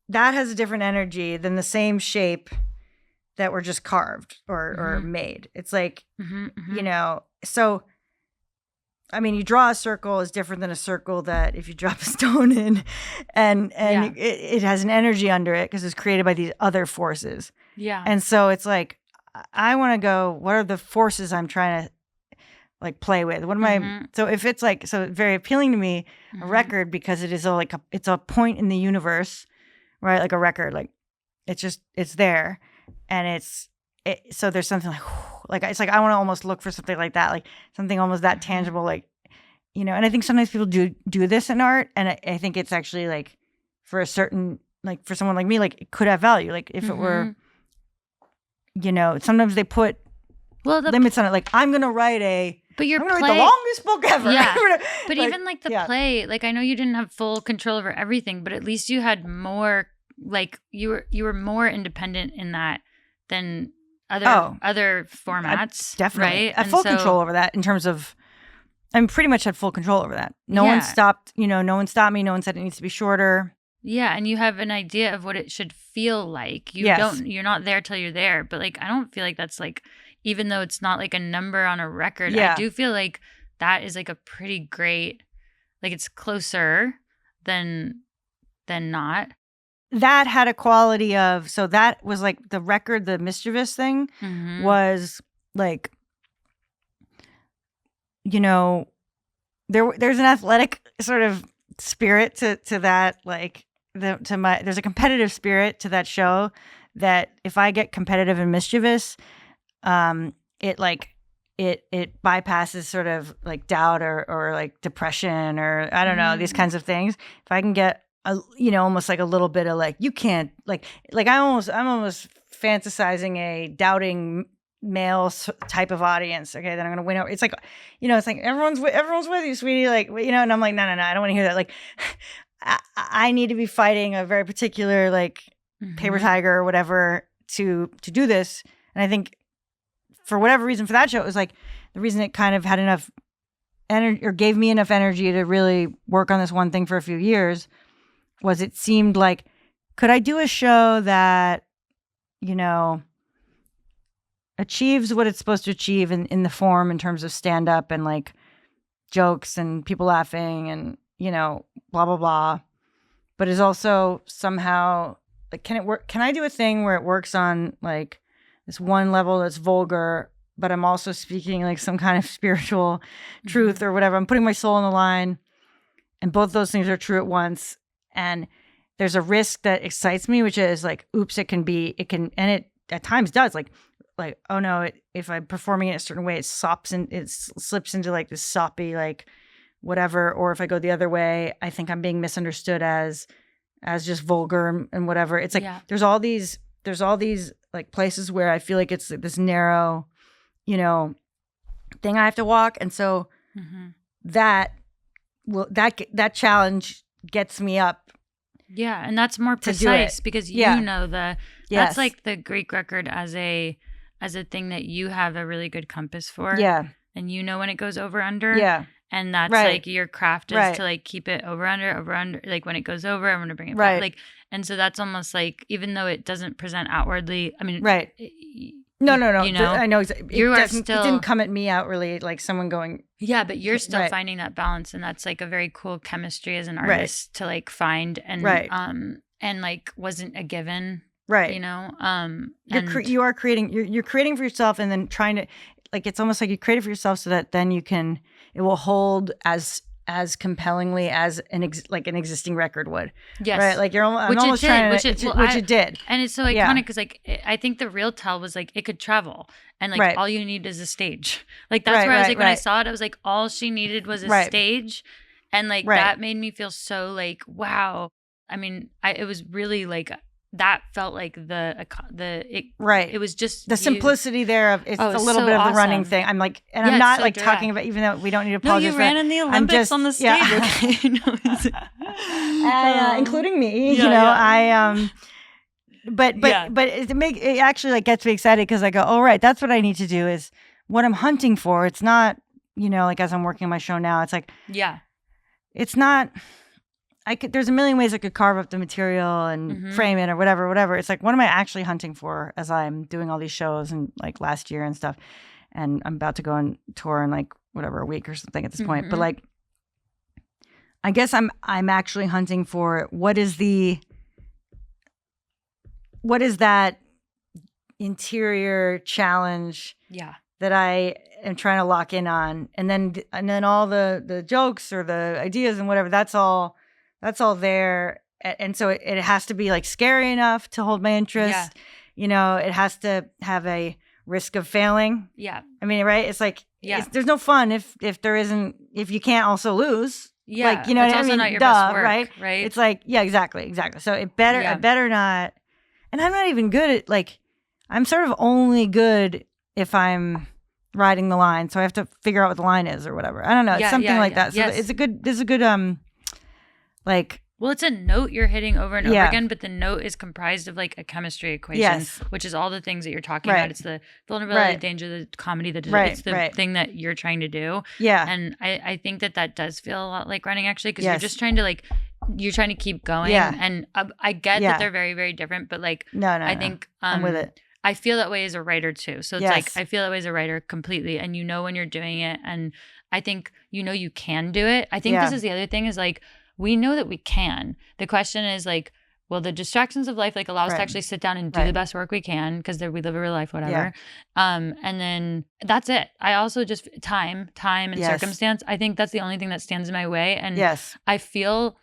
that has a different energy than the same shape that were just carved or made. It's like, so, I mean, you draw a circle is different than a circle that if you drop a stone in, and it has an energy under it because it's created by these other forces. Yeah. And so it's like, I want to go, what are the forces I'm trying to like play with? What am I? So if it's like, so very appealing to me, a record, because it is it's a point in the universe, right? Like a record, like it's there, and so there's something like it's like, I want to almost look for something like that, like something almost that tangible, like, and I think sometimes people do this in art, and I think it's actually like for a certain, like for someone like me, like it could have value, like if it were, sometimes they put limits on it, like I'm gonna write I'm gonna write the longest book ever. Yeah. But like, even like the play, like I know you didn't have full control over everything, but at least you had more, like you were more independent in that than other formats. Definitely. Right? I had full control over that in terms of, I pretty much had full control over that. No one stopped, no one stopped me. No one said it needs to be shorter. Yeah. And you have an idea of what it should feel like. You're not there till you're there. But like, I don't feel like that's like, even though it's not like a number on a record, I do feel like that is like a pretty great, like it's closer than not. That had a quality of, so that was like the record, the mischievous thing was like, there's an athletic sort of spirit to that, like there's a competitive spirit to that show, that if I get competitive and mischievous, it bypasses sort of like doubt or like depression or I don't know, these kinds of things. If I can get almost like a little bit of like, you can't like I'm almost fantasizing a doubting male type of audience. Okay, then I'm gonna win over. It's like, it's like everyone's with you, sweetie. Like, and I'm like, no, I don't want to hear that. Like, I need to be fighting a very particular like paper tiger or whatever to do this. And I think for whatever reason for that show, it was like the reason it kind of had enough energy or gave me enough energy to really work on this one thing for a few years was it seemed like, could I do a show that, achieves what it's supposed to achieve in the form in terms of stand up and like jokes and people laughing and, blah, blah, blah, but is also somehow like, can it work? Can I do a thing where it works on like this one level that's vulgar but I'm also speaking like some kind of spiritual truth or whatever. I'm putting my soul on the line, and both those things are true at once. And there's a risk that excites me, which is like, oops, it can, and it at times does like, oh no, if I'm performing it a certain way, it slips into like this soppy, like whatever. Or if I go the other way, I think I'm being misunderstood as just vulgar and whatever. It's like, there's all these like places where I feel like it's this narrow, thing I have to walk. And so that challenge gets me up. Yeah. And that's more precise because that's like the Greek record as a thing that you have a really good compass for. Yeah. And when it goes over under. Yeah. And that's like your craft is to like keep it over under. Like when it goes over, I'm going to bring it back. Like, and so that's almost like, even though it doesn't present outwardly, I mean, No. I know it didn't come at me outwardly, like someone going. Yeah, but you're still finding that balance, and that's like a very cool chemistry as an artist to like find and and like wasn't a given, right? You are creating. You're creating for yourself, and then trying to like it's almost like you create it for yourself so that then it will hold as compellingly as an existing record would. Yes. Right. Like which it did. And it's so iconic because like I think the real tell was like it could travel and like all you need is a stage. Like that's where I was like when I saw it, I was like all she needed was a stage, and like that made me feel so like wow. I mean, it was really like. That felt like it was just the simplicity there of it's a little bit of the running thing. I'm like, and I'm not like talking about, even though we don't need to apologize. No, you ran in the Olympics on the stage, including me. But it actually like gets me excited because I go, oh right, that's what I need to do is what I'm hunting for. It's not like as I'm working on my show now, it's like it's not. There's a million ways I could carve up the material and frame it or whatever. It's like, what am I actually hunting for as I'm doing all these shows and like last year and stuff. And I'm about to go on tour in like a week or something at this point. But like, I guess I'm actually hunting for what is that interior challenge that I am trying to lock in on. And then all the jokes or the ideas and whatever, that's all there. And so it has to be like scary enough to hold my interest. It has to have a risk of failing. Yeah. I mean, right? It's like, there's no fun if you can't also lose. Yeah. Like, you know what I mean? Not your best work, right? It's like, exactly. So I better not. And I'm not even good at like, I'm sort of only good if I'm riding the line. So I have to figure out what the line is or whatever. I don't know. It's something like that. So it's a good, like, well, it's a note you're hitting over and over again, but the note is comprised of like a chemistry equation, which is all the things that you're talking about. It's the vulnerability, the danger, the comedy, it's the thing that you're trying to do. Yeah. And I think that does feel a lot like running actually, because you're just trying to like, you're trying to keep going. Yeah. And I get that they're very, very different, but like, I think I'm with it. I feel that way as a writer too. So it's like, I feel that way as a writer completely. And when you're doing it. And I think, you can do it. I think this is the other thing is like, we know that we can. The question is like, well, the distractions of life like allow us to actually sit down and do the best work we can because we live a real life, whatever. Yeah. And then that's it. I also just time and circumstance. I think that's the only thing that stands in my way. And I feel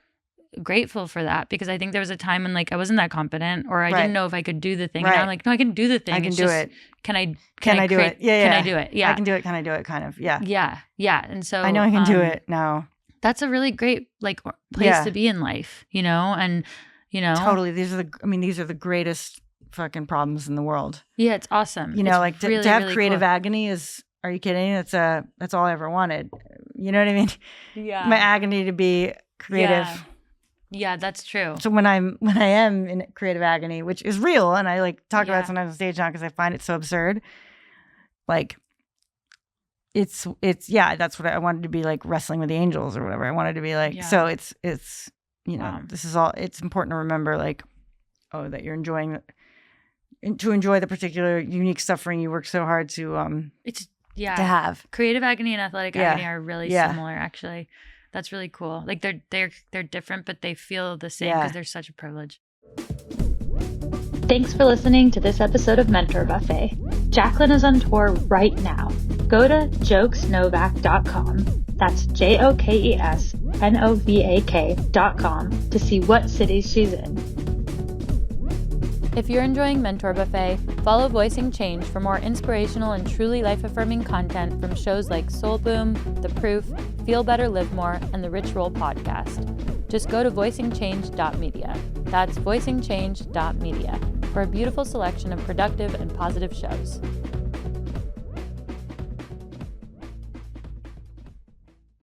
grateful for that because I think there was a time when like I wasn't that confident or I didn't know if I could do the thing. And I'm like, no, I can do the thing. I can do it. Can I do it? Yeah. Can I do it? Yeah. I can do it. Can I do it? Kind of. Yeah. Yeah. And so I know I can do it now. That's a really great like place to be in life, and totally. These are the greatest fucking problems in the world. Yeah, it's awesome. Like really, to have really creative agony is. Are you kidding? That's all I ever wanted. You know what I mean? Yeah. My agony to be creative. Yeah, that's true. So when I am in creative agony, which is real, and I like talk about it sometimes on stage now because I find it so absurd. Like. It's that's what I wanted to be like wrestling with the angels or whatever. I wanted to be like so it's this is all it's important to remember like that you're enjoying the particular unique suffering you work so hard to to have. Creative agony and athletic agony are really similar actually. That's really cool. Like they're different but they feel the same because they're such a privilege. Thanks for listening to this episode of Mentor Buffet. Jacqueline is on tour right now. Go to jokesnovak.com, that's JOKESNOVAK.com, to see what cities she's in. If you're enjoying Mentor Buffet, follow Voicing Change for more inspirational and truly life-affirming content from shows like Soul Boom, The Proof, Feel Better, Live More, and the Rich Roll podcast. Just go to voicingchange.media. That's voicingchange.media for a beautiful selection of productive and positive shows.